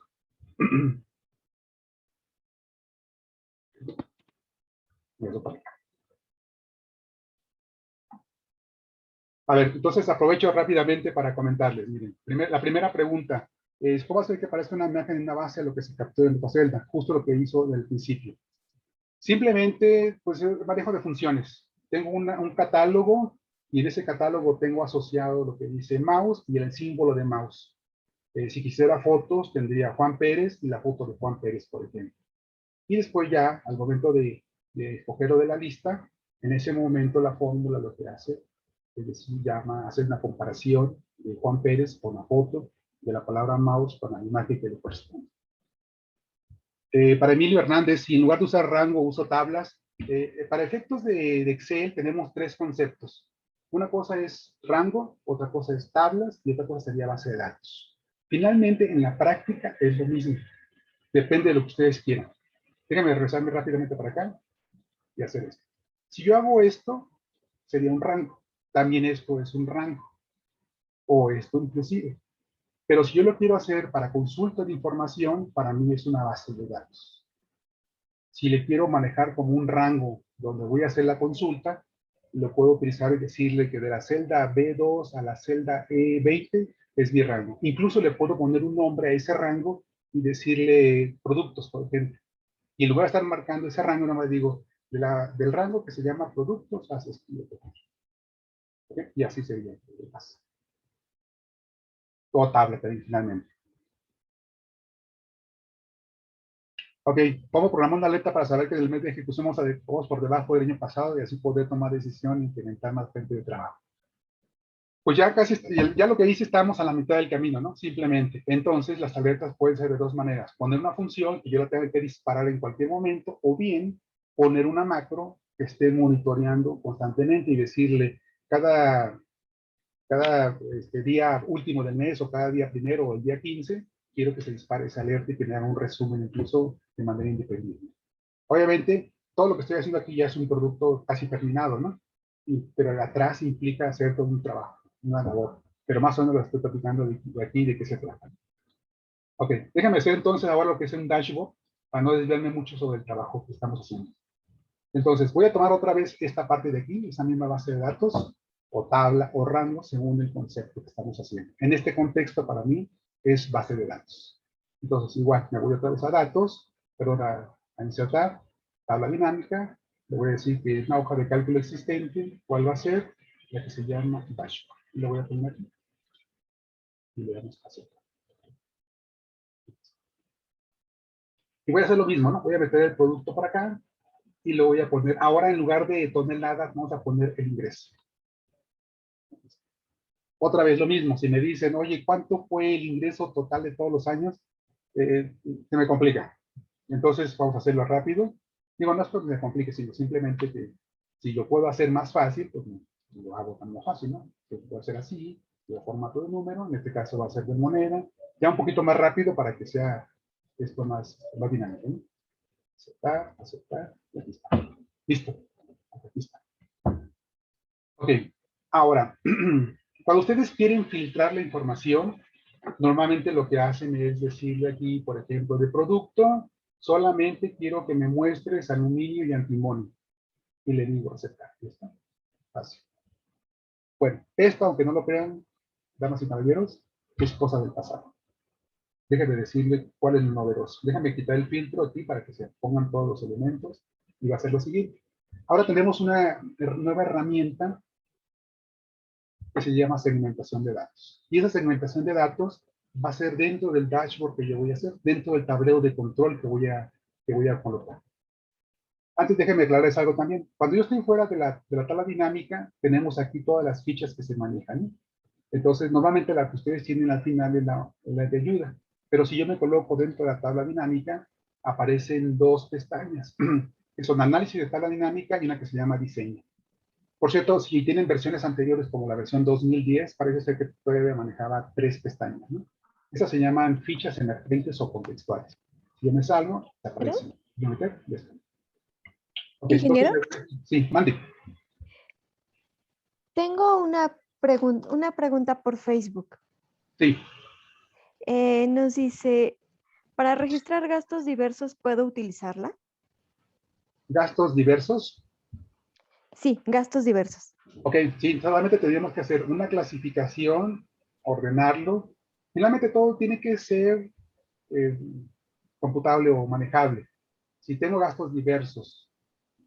A ver, entonces aprovecho rápidamente para comentarles. Miren, la primera pregunta es, ¿cómo hacer que parezca una imagen en una base a lo que se capturó en Celda? Justo lo que hizo del principio. Simplemente, pues, manejo de funciones. Tengo un catálogo y en ese catálogo tengo asociado lo que dice mouse y el símbolo de mouse. Si quisiera fotos, tendría Juan Pérez y la foto de Juan Pérez, por ejemplo. Y después ya, al momento de escogerlo de la lista, en ese momento la fórmula lo que hace es decir, hace una comparación de Juan Pérez con la foto, de la palabra mouse con la imagen que le corresponde. Para Emilio Hernández, si en lugar de usar rango uso tablas, para efectos de Excel tenemos tres conceptos. Una cosa es rango, otra cosa es tablas y otra cosa sería base de datos. Finalmente, en la práctica es lo mismo. Depende de lo que ustedes quieran. Déjenme regresarme rápidamente para acá y hacer esto. Si yo hago esto, sería un rango. También esto es un rango. O esto inclusive. Pero si yo lo quiero hacer para consulta de información, para mí es una base de datos. Si le quiero manejar como un rango donde voy a hacer la consulta, lo puedo utilizar y decirle que de la celda B2 a la celda E20 es mi rango. Incluso le puedo poner un nombre a ese rango y decirle productos, por ejemplo. Y en lugar de estar marcando ese rango, nomás digo, del rango que se llama productos, haces ¿okay? Y así sería el paso. O tablet finalmente. Ok, ¿cómo programar una alerta para saber que el mes de ejecución vamos por debajo del año pasado y así poder tomar decisión e incrementar más gente de trabajo? Pues ya casi, ya lo que dice, estamos a la mitad del camino, ¿no? Simplemente. Entonces, las alertas pueden ser de dos maneras. Poner una función que yo la tenga que disparar en cualquier momento, o bien poner una macro que esté monitoreando constantemente y decirle cada día último del mes o cada día primero o el día 15, quiero que se dispare esa alerta y que me haga un resumen incluso de manera independiente. Obviamente, todo lo que estoy haciendo aquí ya es un producto casi terminado, ¿no? Pero atrás implica hacer todo un trabajo, una labor. Pero más o menos lo estoy platicando de aquí, de qué se trata. Ok, déjame hacer entonces ahora lo que es un dashboard, para no desviarme mucho sobre el trabajo que estamos haciendo. Entonces, voy a tomar otra vez esta parte de aquí, esa misma base de datos, o tabla, o rango, según el concepto que estamos haciendo. En este contexto, para mí, es base de datos. Entonces, igual, me voy otra vez a datos, perdón, a insertar, tabla dinámica, le voy a decir que es una hoja de cálculo existente, ¿cuál va a ser? La que se llama dashboard. Y lo voy a poner aquí. Y le damos a aceptar. Y voy a hacer lo mismo, ¿no? Voy a meter el producto para acá, y lo voy a poner, ahora en lugar de toneladas, vamos a poner el ingreso. Otra vez lo mismo, si me dicen, oye, ¿cuánto fue el ingreso total de todos los años? Se me complica. Entonces vamos a hacerlo rápido. Digo, no es porque me complique, sino simplemente que si lo puedo hacer más fácil, pues lo hago tan más fácil, ¿no? Lo puedo hacer así, de formato de número, en este caso va a ser de moneda, ya un poquito más rápido para que sea esto más dinámico, ¿no? Aceptar, aceptar, y aquí está. Listo. Aquí está. Ok, ahora, cuando ustedes quieren filtrar la información, normalmente lo que hacen es decirle aquí, por ejemplo, de producto, solamente quiero que me muestres aluminio y antimonio. Y le digo aceptar. ¿Listo? Fácil. Bueno, esto, aunque no lo crean, damas y caballeros, es cosa del pasado. Déjame decirle cuál es lo novedoso. Déjame quitar el filtro aquí para que se pongan todos los elementos y va a ser lo siguiente. Ahora tenemos una nueva herramienta que se llama segmentación de datos. Y esa segmentación de datos va a ser dentro del dashboard que yo voy a hacer, dentro del tablero de control que voy a colocar. Antes déjenme aclararles algo también. Cuando yo estoy fuera de la tabla dinámica, tenemos aquí todas las fichas que se manejan. Entonces, normalmente la que ustedes tienen al final es la de ayuda. Pero si yo me coloco dentro de la tabla dinámica, aparecen dos pestañas, que son análisis de tabla dinámica y una que se llama diseño. Por cierto, si tienen versiones anteriores como la versión 2010, parece ser que todavía manejaba 3 pestañas, ¿no? Esas se llaman fichas emergentes o contextuales. Si yo me salgo, te ¿Pero? aparece. Yo meter, ya está. Ok, entonces, Ingeniero, sí, mande. tengo una pregunta por Facebook. Sí, Nos dice, ¿para registrar gastos diversos puedo utilizarla? gastos diversos. Sí, gastos diversos. Ok, sí, solamente tendríamos que hacer una clasificación, ordenarlo. Finalmente todo tiene que ser eh, computable o manejable. Si tengo gastos diversos,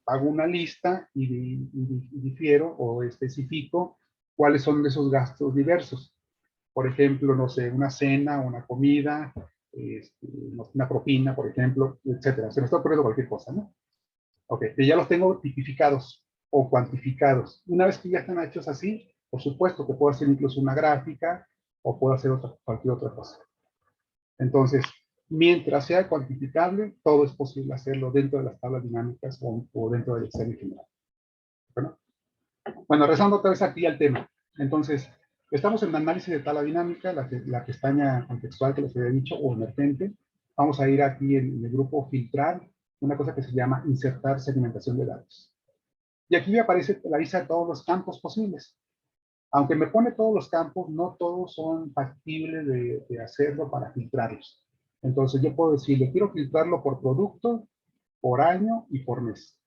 hago una lista y difiero o especifico cuáles son esos gastos diversos. Por ejemplo, no sé, una cena, una comida, una propina, por ejemplo, etcétera. Se me está ocurriendo cualquier cosa, ¿no? Ok, y ya los tengo tipificados o cuantificados. Una vez que ya están hechos así, por supuesto que puedo hacer incluso una gráfica o puedo hacer cualquier otra cosa. Entonces, mientras sea cuantificable, todo es posible hacerlo dentro de las tablas dinámicas o dentro del Excel en general. Bueno, regresando otra vez aquí al tema. Entonces, estamos en el análisis de tabla dinámica, la pestaña contextual que les había dicho, o emergente. Vamos a ir aquí en el grupo filtrar, una cosa que se llama insertar segmentación de datos. Y aquí me aparece la lista de todos los campos posibles. Aunque me pone todos los campos, no todos son factibles de hacerlo para filtrarlos. Entonces yo puedo decirle, quiero filtrarlo por producto, por año y por mes.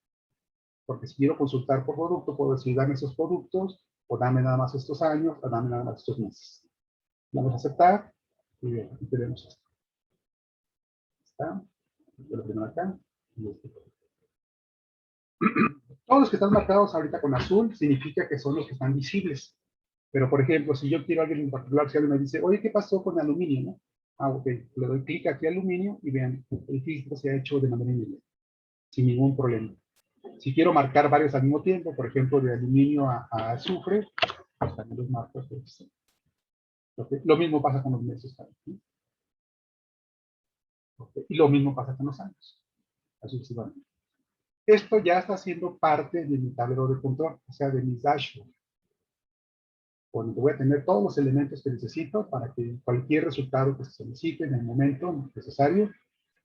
Porque si quiero consultar por producto, puedo decir, dame esos productos, o dame nada más estos años, o dame nada más estos meses. Vamos a aceptar, y aquí tenemos esto. Está, lo primero acá, y este. Todos los que están marcados ahorita con azul significa que son los que están visibles. Pero, por ejemplo, si yo quiero a alguien en particular, si alguien me dice, oye, ¿qué pasó con el aluminio? ¿No? Ah, ok, le doy clic aquí a aluminio y vean, el filtro se ha hecho de manera inmediata, sin ningún problema. Si quiero marcar varios al mismo tiempo, por ejemplo, de aluminio a azufre, pues también los marco. Okay. Lo mismo pasa con los meses también. Okay. Y lo mismo pasa con los años. Así sucesivamente. Esto ya está siendo parte de mi tablero de control, o sea, de mi dashboard. Donde voy a tener todos los elementos que necesito para que cualquier resultado que se solicite en el momento necesario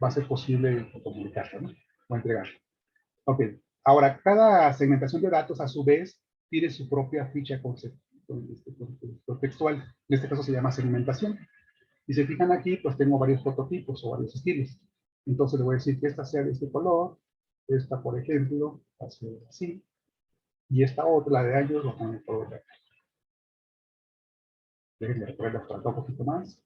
va a ser posible comunicarlo, ¿no? O entregarlo. Ok. Ahora, cada segmentación de datos, a su vez, tiene su propia ficha contextual. En este caso se llama segmentación. Si se fijan aquí, pues tengo varios prototipos o varios estilos. Entonces le voy a decir que esta sea de este color, esta, por ejemplo, va a ser así, y esta otra, la de ellos, lo pongo en color de acá. Déjenme recorrerlas para un poquito más.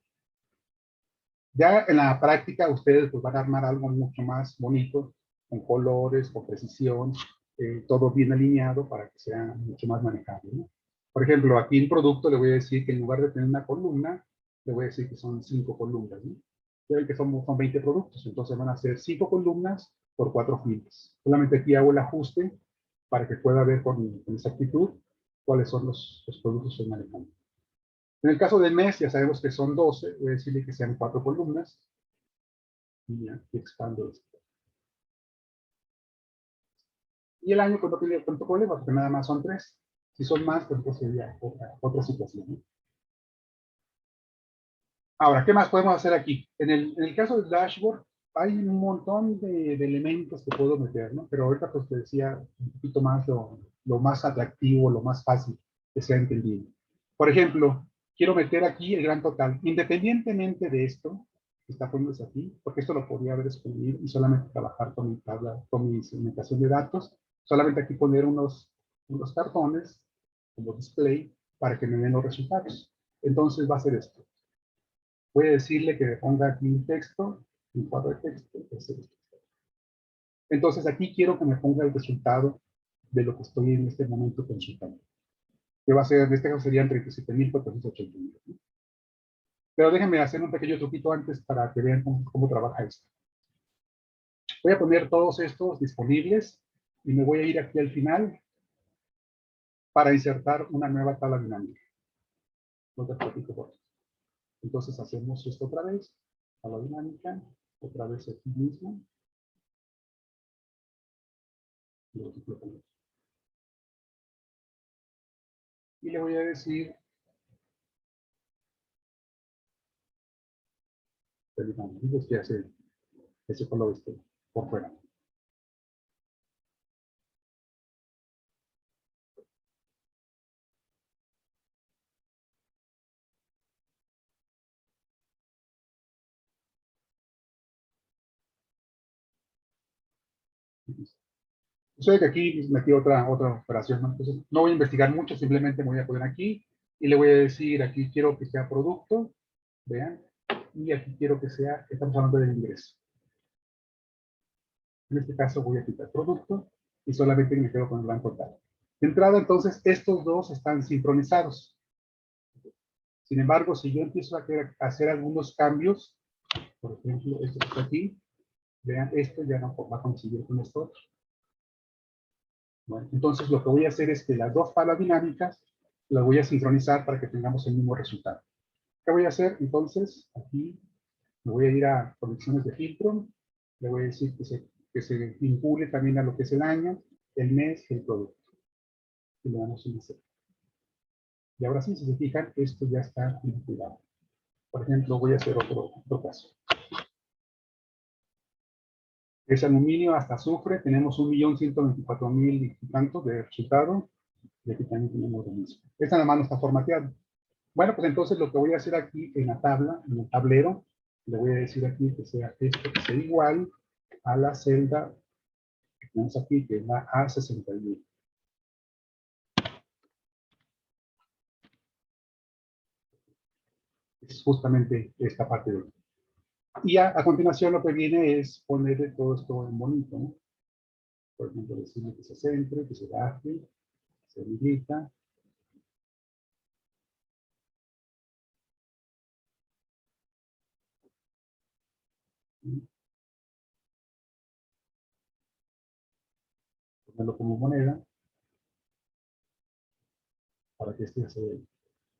Ya en la práctica ustedes pues van a armar algo mucho más bonito, con colores, con precisión, todo bien alineado para que sea mucho más manejable, ¿no? Por ejemplo, aquí en producto le voy a decir que en lugar de tener una columna, le voy a decir que son 5 columnas, ¿no? Ya ven que son 20 productos, entonces van a ser 5 columnas por 4 filas. Solamente aquí hago el ajuste para que pueda ver con exactitud cuáles son los productos que estoy manejando. En el caso del mes, ya sabemos que son 12, voy a decirle que sean 4 columnas. Y ya, y expando esto. Y el año, pues no tiene tanto problema, porque nada más son 3. Si son más, pues entonces sería otra situación, ¿no? Ahora, ¿qué más podemos hacer aquí? En el caso del dashboard, hay un montón de elementos que puedo meter, ¿no? Pero ahorita, pues te decía un poquito más lo más atractivo, lo más fácil que sea entendido. Por ejemplo, quiero meter aquí el gran total. Independientemente de esto, que está poniéndose aquí, porque esto lo podría haber escondido y solamente trabajar con mi tabla, con mi segmentación de datos, solamente aquí poner unos cartones como display para que me den los resultados. Entonces va a ser esto. Voy a decirle que me ponga aquí un texto, un cuadro de texto. Entonces aquí quiero que me ponga el resultado de lo que estoy en este momento consultando. Que va a ser, en este caso serían 37,481. ¿No? Pero déjenme hacer un pequeño truquito antes para que vean cómo trabaja esto. Voy a poner todos estos disponibles y me voy a ir aquí al final para insertar una nueva tabla dinámica. No te platico por eso. Entonces hacemos esto otra vez, tabla dinámica, otra vez aquí mismo. Y le voy a decir, digamos, que hace ese color por fuera. Sucede que aquí metí otra operación, ¿no? Entonces no voy a investigar mucho, simplemente me voy a poner aquí y le voy a decir aquí quiero que sea producto, vean, y aquí quiero que sea, estamos hablando del ingreso. En este caso voy a quitar producto y solamente me quedo con el gran total. De entrada, entonces, estos dos están sincronizados. Sin embargo, si yo empiezo a hacer algunos cambios, por ejemplo, esto que está aquí, vean, esto ya no va a coincidir con esto otro. Bueno, entonces lo que voy a hacer es que las dos tablas dinámicas las voy a sincronizar para que tengamos el mismo resultado. ¿Qué voy a hacer? Entonces, aquí me voy a ir a conexiones de filtro, le voy a decir que se vincule también a lo que es el año, el mes y el producto. Y le damos un inserto. Y ahora sí, si se fijan, esto ya está vinculado. Por ejemplo, voy a hacer otro caso. Es aluminio hasta azufre, tenemos 1.124.000 y tanto de resultado, y aquí también tenemos lo mismo. Esta nada más no está formateado. Bueno, pues entonces lo que voy a hacer aquí en la tabla, en el tablero, le voy a decir aquí que sea esto, que sea igual a la celda que tenemos aquí, que es la A61. Es justamente esta parte de aquí. Y a continuación lo que viene es ponerle todo esto en bonito, ¿no? Por ejemplo, decirle que se centre, que se baje, que se habilita. Ponerlo como moneda para que este se vea.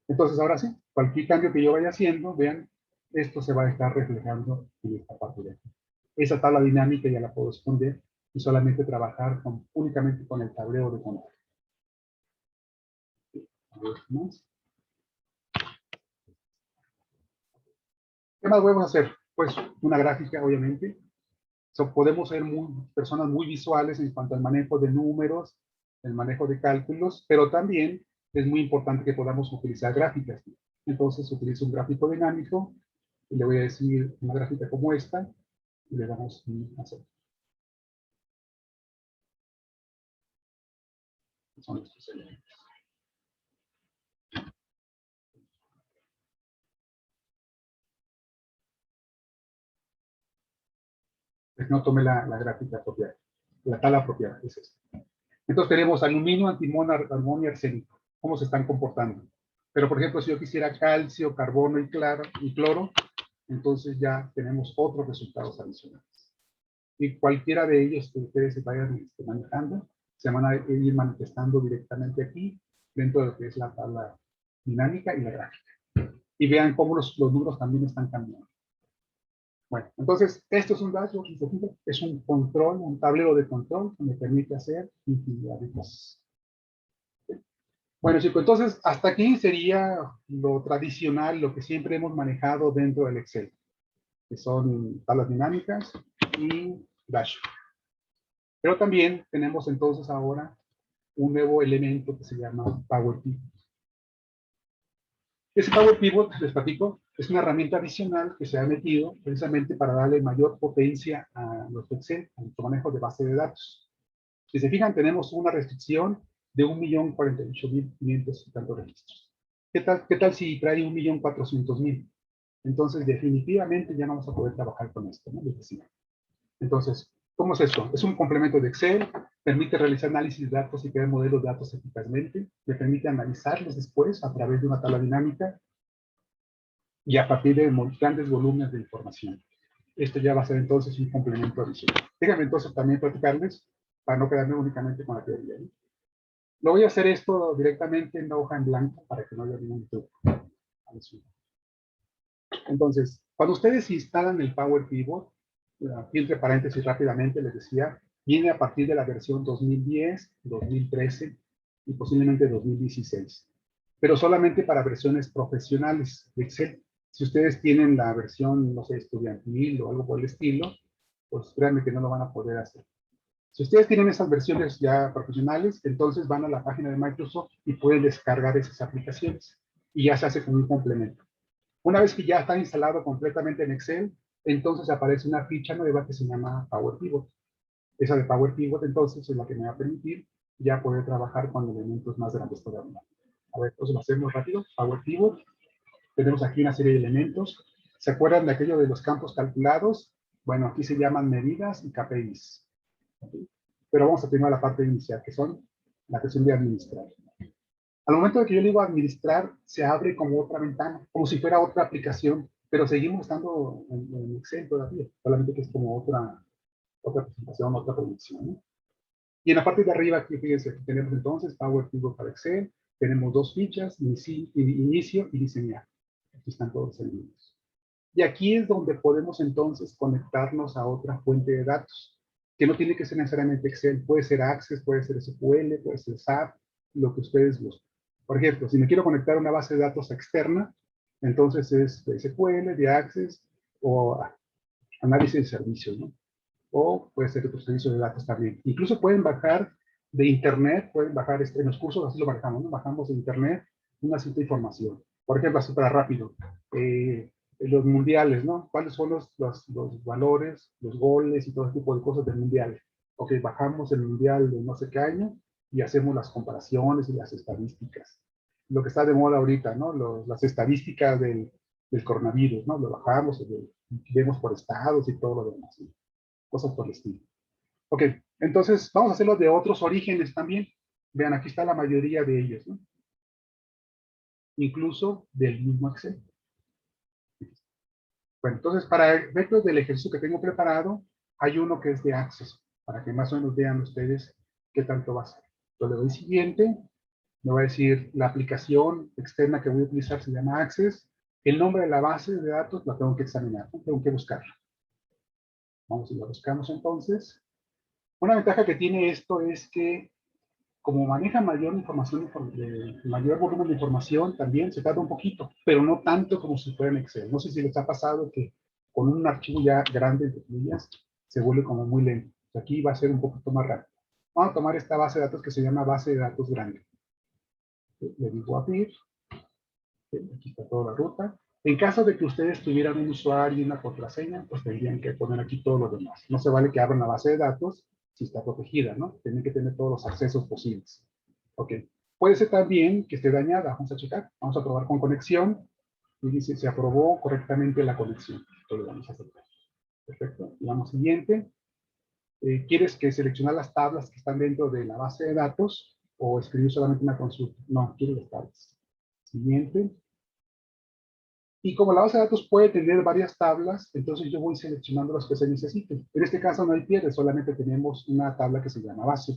Entonces, ahora sí, cualquier cambio que yo vaya haciendo, vean, esto se va a estar reflejando en esta parte de aquí. Esa tabla dinámica ya la puedo esconder y solamente trabajar únicamente con el tablero de control. ¿Qué más podemos hacer? Pues una gráfica, obviamente. Podemos ser personas muy visuales en cuanto al manejo de números, el manejo de cálculos, pero también es muy importante que podamos utilizar gráficas. Entonces utilizo un gráfico dinámico, y le voy a decir una gráfica como esta, y le damos a hacer. Son estos elementos. No tomé la gráfica apropiada, la tabla apropiada, es esta. Entonces tenemos aluminio, antimonio, argón y arsénico. ¿Cómo se están comportando? Pero, por ejemplo, si yo quisiera calcio, carbono y cloro, entonces ya tenemos otros resultados adicionales. Y cualquiera de ellos que ustedes se vayan manejando, se van a ir manifestando directamente aquí, dentro de lo que es la tabla dinámica y la gráfica. Y vean cómo los números también están cambiando. Bueno, entonces, esto es un dashboard, es un control, un tablero de control que me permite hacer infinidad de cosas. Bueno, chicos, entonces, hasta aquí sería lo tradicional, lo que siempre hemos manejado dentro del Excel, que son tablas dinámicas y dashboard. Pero también tenemos entonces ahora un nuevo elemento que se llama Power Pivot. Ese Power Pivot, les platico, es una herramienta adicional que se ha metido precisamente para darle mayor potencia a nuestro Excel, a nuestro manejo de base de datos. Si se fijan, tenemos una restricción de 1.048.500 y tantos registros. ¿Qué tal si trae 1.400.000? Entonces, definitivamente ya no vamos a poder trabajar con esto, ¿no? Entonces, ¿cómo es esto? Es un complemento de Excel, permite realizar análisis de datos y crear modelos de datos eficazmente, le permite analizarlos después a través de una tabla dinámica y a partir de grandes volúmenes de información. Esto ya va a ser entonces un complemento adicional. Déjenme entonces también platicarles, para no quedarme únicamente con la teoría, ¿no? Lo voy a hacer esto directamente en la hoja en blanco para que no haya ningún truco. Entonces, cuando ustedes instalan el Power Pivot, aquí entre paréntesis rápidamente les decía, viene a partir de la versión 2010, 2013 y posiblemente 2016. Pero solamente para versiones profesionales de Excel. Si ustedes tienen la versión, no sé, estudiantil o algo por el estilo, pues créanme que no lo van a poder hacer. Si ustedes tienen esas versiones ya profesionales, entonces van a la página de Microsoft y pueden descargar esas aplicaciones. Y ya se hace como un complemento. Una vez que ya está instalado completamente en Excel, entonces aparece una ficha nueva que se llama Power Pivot. Esa de Power Pivot, entonces, es la que me va a permitir ya poder trabajar con elementos más grandes todavía. A ver, entonces lo hacemos rápido. Power Pivot. Tenemos aquí una serie de elementos. ¿Se acuerdan de aquello de los campos calculados? Bueno, aquí se llaman medidas y KPIs. ¿Okay? Pero vamos a primero a la parte inicial, que son la cuestión de administrar. Al momento de que yo le digo administrar, se abre como otra ventana, como si fuera otra aplicación, pero seguimos estando en Excel todavía, solamente que es como otra presentación, otra proyección, ¿no? Y en la parte de arriba, aquí fíjense, aquí tenemos entonces Power Pivot para Excel, tenemos dos fichas, inicio y diseñar. Aquí están todos los elementos. Y aquí es donde podemos entonces conectarnos a otra fuente de datos, que no tiene que ser necesariamente Excel, puede ser Access, puede ser SQL, puede ser SAP, lo que ustedes gusten. Por ejemplo, si me quiero conectar a una base de datos externa, entonces es de SQL, de Access o análisis de servicios, ¿no? O puede ser otro servicio de datos también. Incluso pueden bajar de Internet, pueden bajar, en los cursos así lo manejamos, ¿no? Bajamos de Internet una cierta información. Por ejemplo, así para rápido, los mundiales, ¿no? ¿Cuáles son los valores, los goles y todo ese tipo de cosas del mundial? Ok, bajamos el mundial de no sé qué año y hacemos las comparaciones y las estadísticas. Lo que está de moda ahorita, ¿no? Las estadísticas del coronavirus, ¿no? Lo bajamos, vemos por estados y todo lo demás, ¿no? Cosas por el estilo. Ok, entonces vamos a hacerlo de otros orígenes también. Vean, aquí está la mayoría de ellos, ¿no? Incluso del mismo Excel. Bueno, entonces para efectos del ejercicio que tengo preparado, hay uno que es de acceso, para que más o menos vean ustedes qué tanto va a ser. Yo le doy siguiente, me va a decir la aplicación externa que voy a utilizar se llama Access. El nombre de la base de datos la tengo que examinar, ¿no? Tengo que buscarla. Vamos y la buscamos entonces. Una ventaja que tiene esto es que como maneja mayor información, mayor volumen de información, también se tarda un poquito, pero no tanto como si fuera en Excel. No sé si les ha pasado que con un archivo ya grande, entre comillas, se vuelve como muy lento. Aquí va a ser un poquito más rápido. Vamos a tomar esta base de datos que se llama base de datos grande. Le digo abrir. Aquí está toda la ruta. En caso de que ustedes tuvieran un usuario y una contraseña, pues tendrían que poner aquí todo lo demás. No se vale que abran la base de datos si está protegida, ¿no? Tienen que tener todos los accesos posibles. Ok. Puede ser también que esté dañada. Vamos a checar. Vamos a probar con conexión. Y dice, se aprobó correctamente la conexión. Esto lo vamos a aceptar. Perfecto. Y vamos siguiente. ¿Quieres que seleccionar las tablas que están dentro de la base de datos o escribir solamente una consulta? No, quiero las tablas. Siguiente. Y como la base de datos puede tener varias tablas, entonces yo voy seleccionando las que se necesiten. En este caso no hay pierde, solamente tenemos una tabla que se llama base,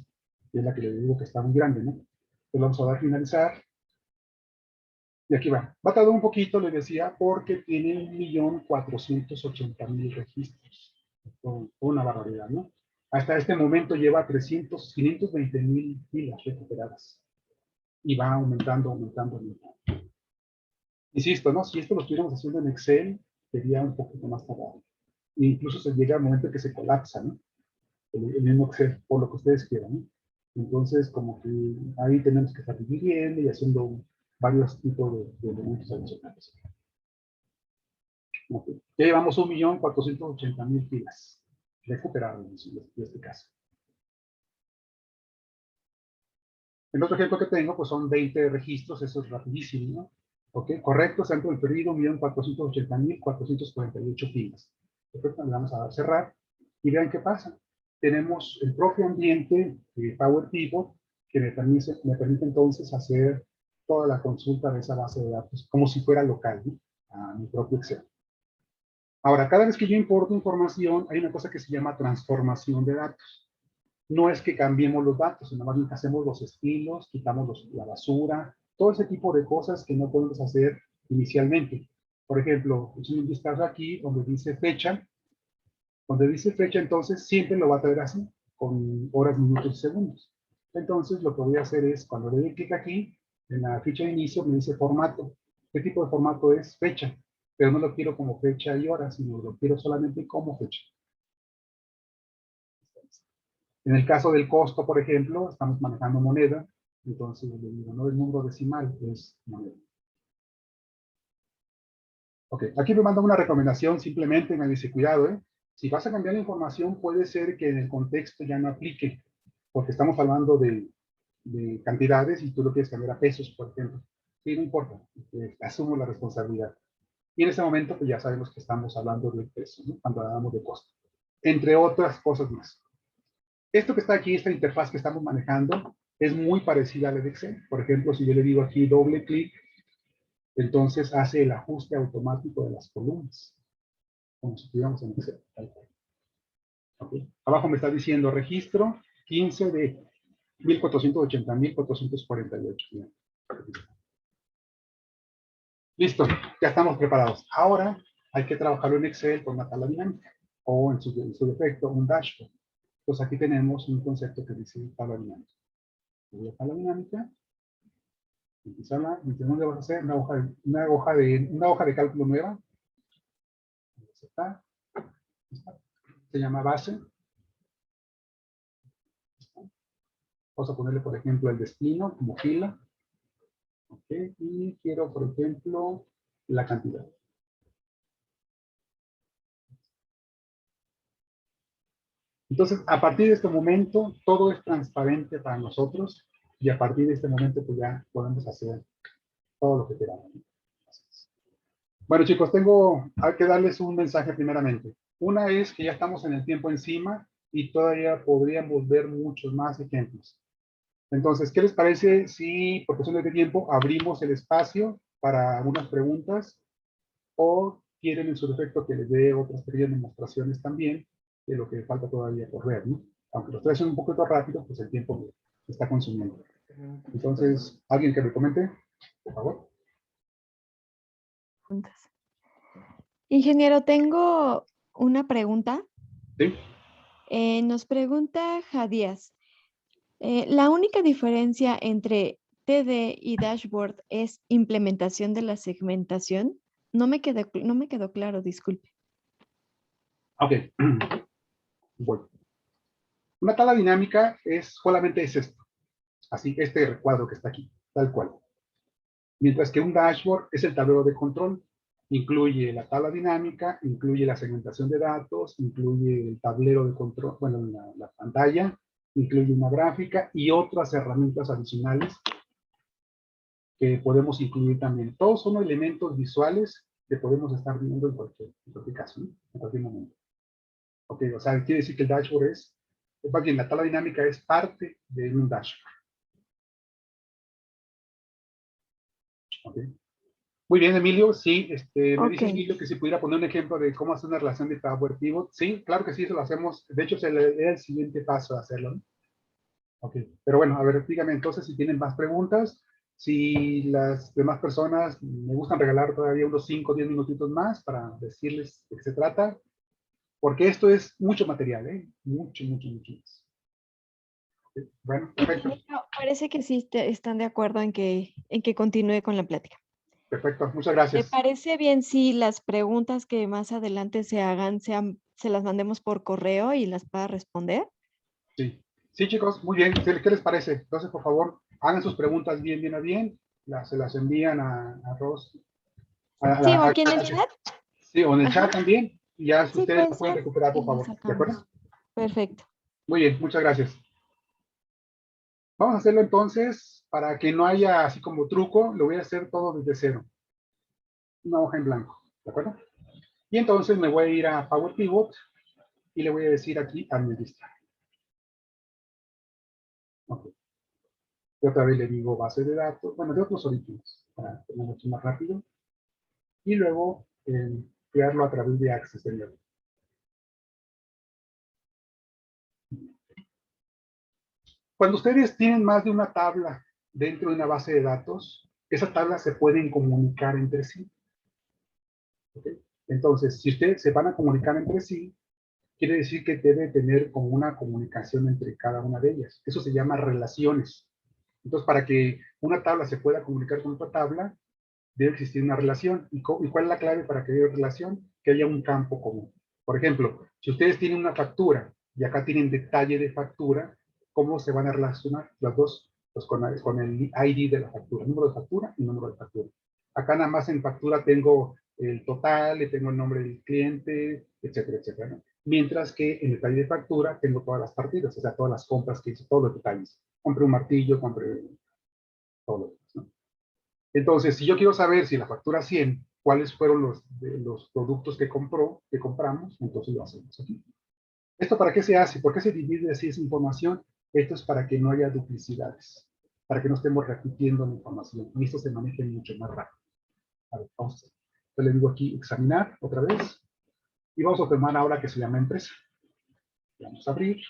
que es la que le digo que está muy grande, ¿no? Entonces vamos a dar a finalizar. Y aquí va. Va a tardar un poquito, les decía, porque tiene 1.480.000 registros. Una barbaridad, ¿no? Hasta este momento lleva 520.000 filas recuperadas. Y va aumentando, aumentando, aumentando. Insisto, ¿no? Si esto lo estuviéramos haciendo en Excel, sería un poquito más tardado. E incluso se llega al momento que se colapsa, ¿no? El mismo Excel, por lo que ustedes quieran, ¿no? Entonces, como que ahí tenemos que estar dividiendo y haciendo varios tipos de elementos adicionales. Okay. Ya llevamos 1.480.000 filas recuperadas en este caso. El otro ejemplo que tengo, pues son 20 registros, eso es rapidísimo, ¿no? Ok, correcto, se han transferido 1.480.448 filas. Perfecto, le vamos a dar cerrar y vean qué pasa. Tenemos el propio ambiente de Power Pivot que me permite entonces hacer toda la consulta de esa base de datos como si fuera local, ¿no? A mi propio Excel. Ahora, cada vez que yo importo información, hay una cosa que se llama transformación de datos. No es que cambiemos los datos, sino más bien que hacemos los estilos, quitamos la basura, todo ese tipo de cosas que no podemos hacer inicialmente. Por ejemplo, es un vistazo aquí donde dice fecha. Donde dice fecha, entonces siempre lo va a traer así, con horas, minutos y segundos. Entonces, lo que voy a hacer es, cuando le doy clic aquí, en la ficha de inicio me dice formato. ¿Qué tipo de formato es? Fecha. Pero no lo quiero como fecha y hora, sino lo quiero solamente como fecha. En el caso del costo, por ejemplo, estamos manejando moneda, entonces le digo, no el número decimal, es moneda. Ok, aquí me manda una recomendación, simplemente me dice, cuidado, si vas a cambiar la información, puede ser que en el contexto ya no aplique, porque estamos hablando de cantidades y tú lo quieres cambiar a pesos, por ejemplo. Sí, no importa, asumo la responsabilidad. Y en ese momento, pues ya sabemos que estamos hablando de peso, ¿no? Cuando hablamos de costo. Entre otras cosas más. Esto que está aquí, esta interfaz que estamos manejando, es muy parecida a la de Excel. Por ejemplo, si yo le digo aquí doble clic, entonces hace el ajuste automático de las columnas, como si estuviéramos en Excel. Okay. Abajo me está diciendo registro 15 de 1.480.448. Listo, ya estamos preparados. Ahora hay que trabajarlo en Excel con una tabla dinámica o en su defecto un dashboard. Pues aquí tenemos un concepto que dice tabla dinámica. Voy a tabla dinámica. ¿Dónde vas a hacer? Una hoja de cálculo nueva. Está. Se llama base. Vamos a ponerle, por ejemplo, el destino como fila. Okay. Y quiero, por ejemplo, la cantidad. Entonces, a partir de este momento, todo es transparente para nosotros y a partir de este momento, pues ya podemos hacer todo lo que queramos. Bueno, chicos, hay que darles un mensaje primeramente. Una es que ya estamos en el tiempo encima y todavía podríamos ver muchos más ejemplos. Entonces, ¿qué les parece si, por cuestión de tiempo, abrimos el espacio para algunas preguntas o quieren en su defecto que les dé otras pequeñas demostraciones también de lo que falta todavía por ver, ¿no? Aunque los tres son un poquito rápido, pues el tiempo está consumiendo. Entonces, ¿alguien que me comente? Por favor. Ingeniero, tengo una pregunta. Sí. Nos pregunta Jadías, ¿la única diferencia entre TD y dashboard es implementación de la segmentación? No me quedó claro, disculpe. Ok. Bueno. Una tabla dinámica solamente es esto. Así, este recuadro que está aquí, tal cual. Mientras que un dashboard es el tablero de control. Incluye la tabla dinámica, incluye la segmentación de datos, incluye el tablero de control, bueno, la pantalla, incluye una gráfica y otras herramientas adicionales que podemos incluir también. Todos son elementos visuales que podemos estar viendo en cualquier caso, ¿no? En cualquier momento. Ok, o sea, quiere decir que el dashboard más bien, la tabla dinámica es parte de un dashboard. Ok. Muy bien, Emilio. Sí, me dice Ok. Emilio que si pudiera poner un ejemplo de cómo hacer una relación de Power Pivot. Sí, claro que sí, eso lo hacemos. De hecho, era el siguiente paso a hacerlo, ¿no? Ok. Pero bueno, a ver, dígame entonces si tienen más preguntas. Si las demás personas me gustan regalar todavía unos 5 o 10 minutitos más para decirles de qué se trata. Porque esto es mucho material, ¿eh? Mucho, mucho, mucho más. Ok. Bueno, perfecto. No, parece que sí están de acuerdo en que continúe con la plática. Perfecto. Muchas ¿Te gracias. parece bien si las preguntas que más adelante se hagan se las mandemos por correo y las pueda responder? Sí. Sí, chicos, muy bien. ¿Qué les parece? Entonces, por favor, hagan sus preguntas bien, bien a bien. Se las envían a Ros. Sí, o aquí en el chat. Sí, o en el Ajá. chat también. Y ya Sí, ustedes puede lo pueden ser. recuperar, Y por lo favor. ¿De acuerdo? sacamos. Perfecto. Muy bien, muchas gracias. Vamos a hacerlo entonces, para que no haya así como truco, lo voy a hacer todo desde cero. Una hoja en blanco. ¿De acuerdo? Y entonces me voy a ir a Power Pivot y le voy a decir aquí administrar. Ok. Y otra vez le digo base de datos, bueno, de otros orígenes, para tenerlo mucho más rápido. Y luego crearlo a través de Access Element. Cuando ustedes tienen más de una tabla dentro de una base de datos, esas tablas se pueden comunicar entre sí. ¿Okay? Entonces, si ustedes se van a comunicar entre sí, quiere decir que debe tener como una comunicación entre cada una de ellas. Eso se llama relaciones. Entonces, para que una tabla se pueda comunicar con otra tabla, debe existir una relación. ¿Y cuál es la clave para que haya relación? Que haya un campo común. Por ejemplo, si ustedes tienen una factura y acá tienen detalle de factura, ¿cómo se van a relacionar las dos? Pues con el ID de la factura, número de factura y número de factura. Acá nada más en factura tengo el total, le tengo el nombre del cliente, etcétera, etcétera, ¿no? Mientras que en detalle de factura tengo todas las partidas, o sea, todas las compras que hice, todos los detalles. Compré un martillo, compré todo lo demás, ¿no? Entonces, si yo quiero saber si la factura 100, cuáles fueron los productos que compramos, entonces lo hacemos aquí. ¿Esto para qué se hace? ¿Por qué se divide así esa información? Esto es para que no haya duplicidades, para que no estemos repitiendo la información y esto se maneje mucho más rápido. A ver, vamos a hacer. Yo le digo aquí examinar otra vez y vamos a tomar ahora que se llama empresa. Vamos a abrir,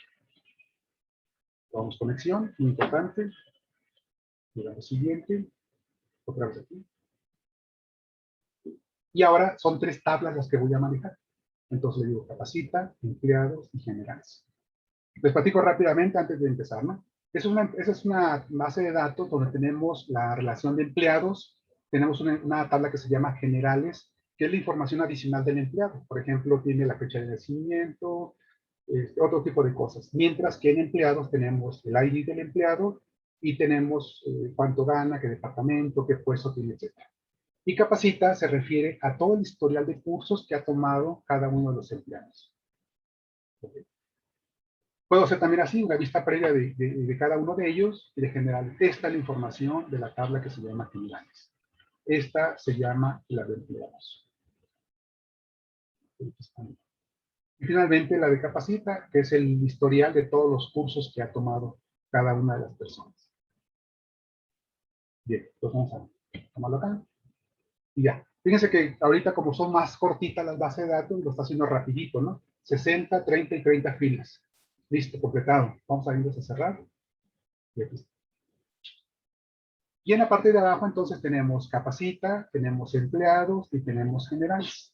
vamos conexión, importante, y lo siguiente, otra vez aquí. Y ahora son 3 tablas las que voy a manejar. Entonces le digo capacita, empleados y generales. Les platico rápidamente antes de empezar, ¿no? Esa es una base de datos donde tenemos la relación de empleados, tenemos una tabla que se llama generales, que es la información adicional del empleado. Por ejemplo, tiene la fecha de nacimiento, otro tipo de cosas. Mientras que en empleados tenemos el ID del empleado y tenemos cuánto gana, qué departamento, qué puesto tiene, etc. Y capacita se refiere a todo el historial de cursos que ha tomado cada uno de los empleados. Okay. Puedo hacer también así, una vista previa de cada uno de ellos y de general. Esta es la información de la tabla que se llama generales. Esta se llama la de empleados. Y finalmente la de capacita, que es el historial de todos los cursos que ha tomado cada una de las personas. Bien, pues vamos a tomarlo acá. Y ya. Fíjense que ahorita como son más cortitas las bases de datos, lo está haciendo rapidito, ¿no? 60, 30 y 30 filas. Listo, completado. Vamos a irnos a cerrar. Y aquí está. Y en la parte de abajo entonces tenemos capacita, tenemos empleados y tenemos generales.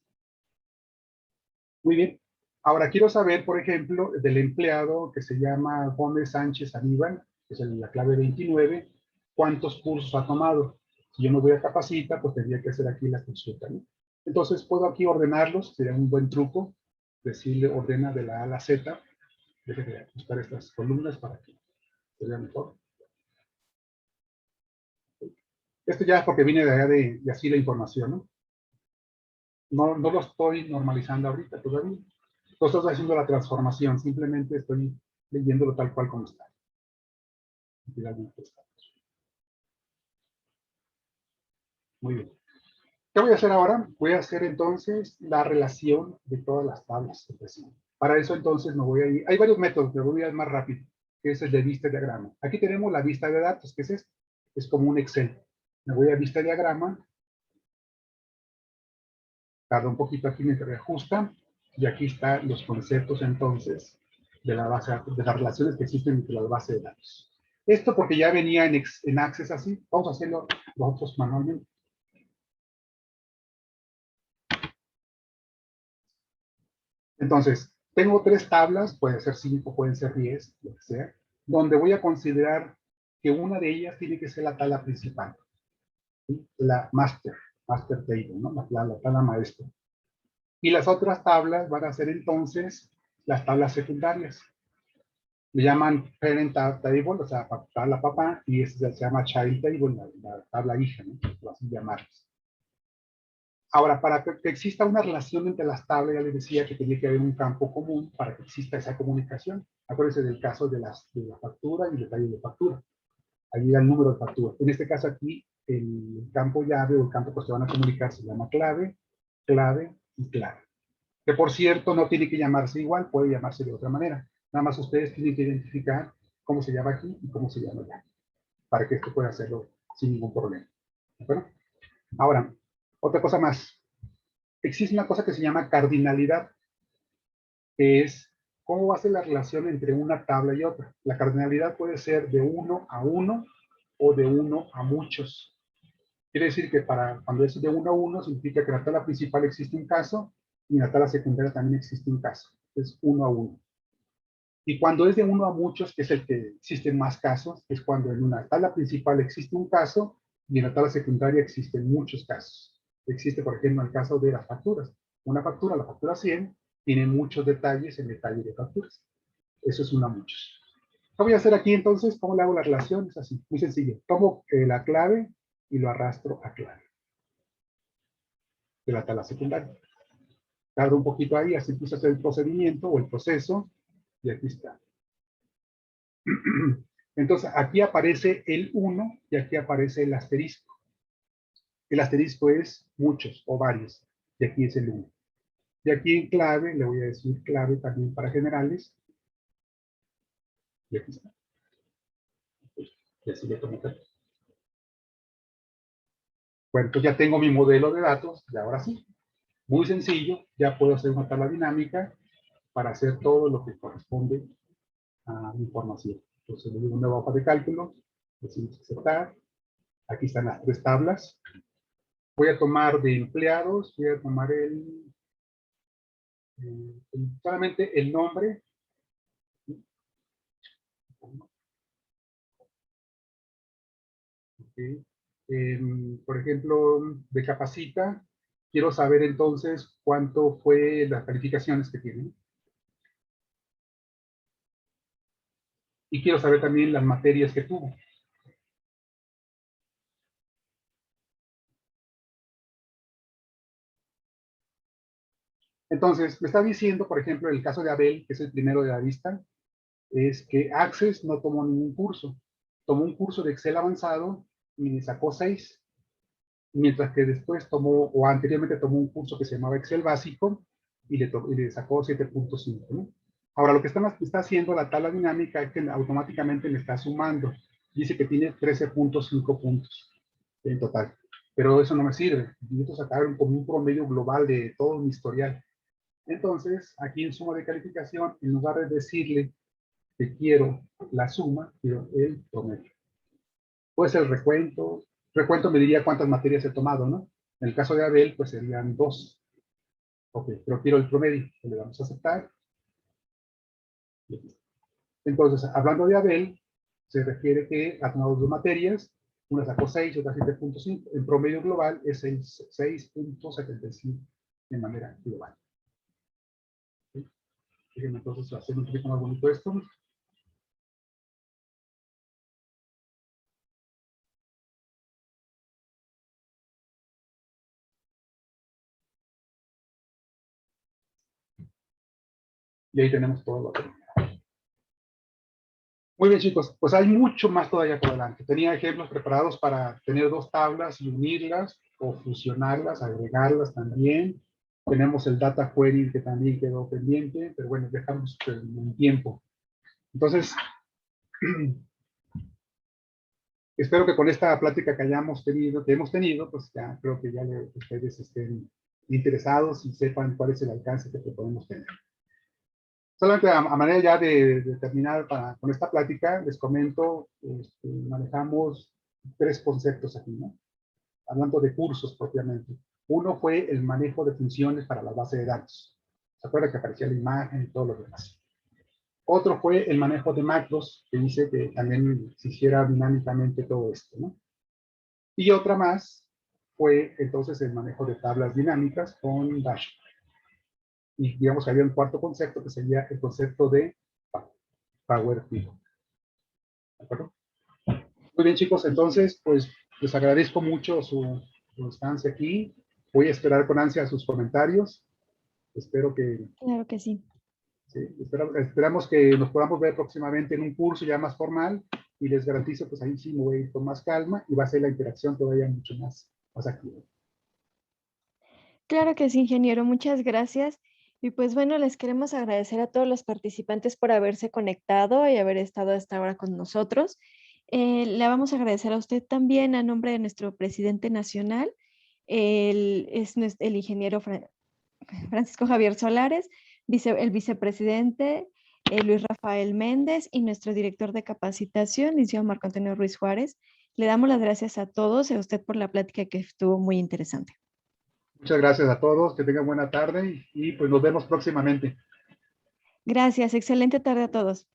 Muy bien. Ahora quiero saber, por ejemplo, del empleado que se llama Gómez Sánchez Aníbal, que es la clave 29, ¿cuántos cursos ha tomado? Si yo me voy a Capacita, pues tendría que hacer aquí la consulta, ¿no? Entonces puedo aquí ordenarlos, sería un buen truco, decirle ordena de la A a la Z. Déjenme ajustar estas columnas para que se vea mejor. Esto ya es porque viene de allá de así la información, ¿no? No lo estoy normalizando ahorita todavía. No estoy haciendo la transformación, simplemente estoy leyéndolo tal cual como está. Muy bien. ¿Qué voy a hacer ahora? Voy a hacer entonces la relación de todas las tablas. Para eso entonces me voy a ir. Hay varios métodos, pero voy a ir más rápido, que es el de vista diagrama. Aquí tenemos la vista de datos, que es esto. Es como un Excel. Me voy a vista diagrama. Tarda un poquito aquí mientras ajusta. Y aquí están los conceptos entonces de la base de las relaciones que existen entre las bases de datos. Esto porque ya venía en Access así. Vamos a hacerlo nosotros manualmente. Entonces, tengo 3 tablas, pueden ser 5, pueden ser 10, lo que sea, donde voy a considerar que una de ellas tiene que ser la tabla principal, ¿sí? La master table, ¿no? La tabla maestra. Y las otras tablas van a ser entonces las tablas secundarias. Le llaman parent table, o sea, tabla papá, y se llama child table, la tabla hija, ¿no? Por así llamarlas. Ahora, para que exista una relación entre las tablas, ya les decía que tenía que haber un campo común para que exista esa comunicación. Acuérdense del caso de la factura y el detalle de factura. Ahí da el número de factura. En este caso aquí, el campo llave o el campo que se van a comunicar se llama clave, clave y clave. Que por cierto, no tiene que llamarse igual, puede llamarse de otra manera. Nada más ustedes tienen que identificar cómo se llama aquí y cómo se llama allá, para que esto pueda hacerlo sin ningún problema. ¿De acuerdo? Ahora, otra cosa más. Existe una cosa que se llama cardinalidad, que es cómo va a ser la relación entre una tabla y otra. La cardinalidad puede ser de 1 a 1 o de 1 a muchos. Quiere decir que cuando es de 1 a 1 significa que en la tabla principal existe un caso y en la tabla secundaria también existe un caso. Es 1 a 1. Y cuando es de 1 a muchos, que es el que existen más casos, es cuando en una tabla principal existe un caso y en la tabla secundaria existen muchos casos. Existe, por ejemplo, el caso de las facturas. Una factura, la factura 100, tiene muchos detalles en detalle de facturas. Eso es una a muchos. ¿Qué voy a hacer aquí entonces? ¿Cómo le hago la relación? Es así, muy sencillo. Tomo la clave y lo arrastro a clave de la tabla secundaria. Tardo un poquito ahí, así empieza a hacer el procedimiento o el proceso y aquí está. Entonces, aquí aparece el 1 y aquí aparece el asterisco. El asterisco es muchos o varios, y aquí es el 1. Y aquí en clave, le voy a decir clave también para generales. Y aquí está. Y así le tomo acá. Bueno, entonces ya tengo mi modelo de datos, y ahora sí, muy sencillo, ya puedo hacer una tabla dinámica para hacer todo lo que corresponde a mi información. Entonces, le doy una hoja de cálculo, decimos aceptar. Aquí están las 3 tablas. Voy a tomar de empleados, voy a tomar solamente el nombre. Okay. Por ejemplo, de Capacita, quiero saber entonces cuánto fue las calificaciones que tienen. Y quiero saber también las materias que tuvo. Entonces, me está diciendo, por ejemplo, el caso de Abel, que es el primero de la lista, es que Access no tomó ningún curso. Tomó un curso de Excel avanzado y le sacó 6, mientras que después tomó, o anteriormente tomó un curso que se llamaba Excel básico y le sacó 7.5, ¿no? Ahora, lo que está haciendo la tabla dinámica es que automáticamente me está sumando. Dice que tiene 13.5 puntos en total. Pero eso no me sirve. Necesito sacar como un promedio global de todo mi historial. Entonces, aquí en suma de calificación, en lugar de decirle que quiero la suma, quiero el promedio. Puede ser el recuento. Recuento me diría cuántas materias he tomado, ¿no? En el caso de Abel, pues serían 2. Ok, pero quiero el promedio, le damos a aceptar. Entonces, hablando de Abel, se refiere que ha tomado 2 materias, una sacó 6 y otra 7.5. El promedio global es el 6.75 de manera global. ¿Sí? Déjenme entonces hacer un poquito más bonito esto. Y ahí tenemos todo lo que... Muy bien, chicos, pues hay mucho más todavía por delante. Tenía ejemplos preparados para tener 2 tablas y unirlas o fusionarlas, agregarlas también. Tenemos el data query que también quedó pendiente, pero bueno, dejamos un tiempo. Entonces, espero que con esta plática que hemos tenido, pues ya creo que ya ustedes estén interesados y sepan cuál es el alcance que podemos tener. Solamente a manera ya de terminar con esta plática, les comento, manejamos 3 conceptos aquí, ¿no? Hablando de cursos propiamente. Uno fue el manejo de funciones para la base de datos. ¿Se acuerdan que aparecía la imagen y todo lo demás? Otro fue el manejo de macros, que dice que también se hiciera dinámicamente todo esto, ¿no? Y otra más fue entonces el manejo de tablas dinámicas con dashboard. Y digamos que había un cuarto concepto que sería el concepto de Power Pivot. ¿De acuerdo? Muy bien, chicos, entonces, pues les agradezco mucho su estancia aquí. Voy a esperar con ansia sus comentarios. Espero que... Claro que sí. Sí, esperamos que nos podamos ver próximamente en un curso ya más formal y les garantizo, pues ahí sí me voy a ir con más calma y va a ser la interacción todavía mucho más activa. Claro que sí, ingeniero, muchas gracias. Y pues bueno, les queremos agradecer a todos los participantes por haberse conectado y haber estado hasta ahora con nosotros. Le vamos a agradecer a usted también a nombre de nuestro presidente nacional, el ingeniero Francisco Javier Solares, el vicepresidente Luis Rafael Méndez y nuestro director de capacitación, licenciado Marco Antonio Ruiz Juárez. Le damos las gracias a todos y a usted por la plática que estuvo muy interesante. Muchas gracias a todos, que tengan buena tarde y pues nos vemos próximamente. Gracias, excelente tarde a todos.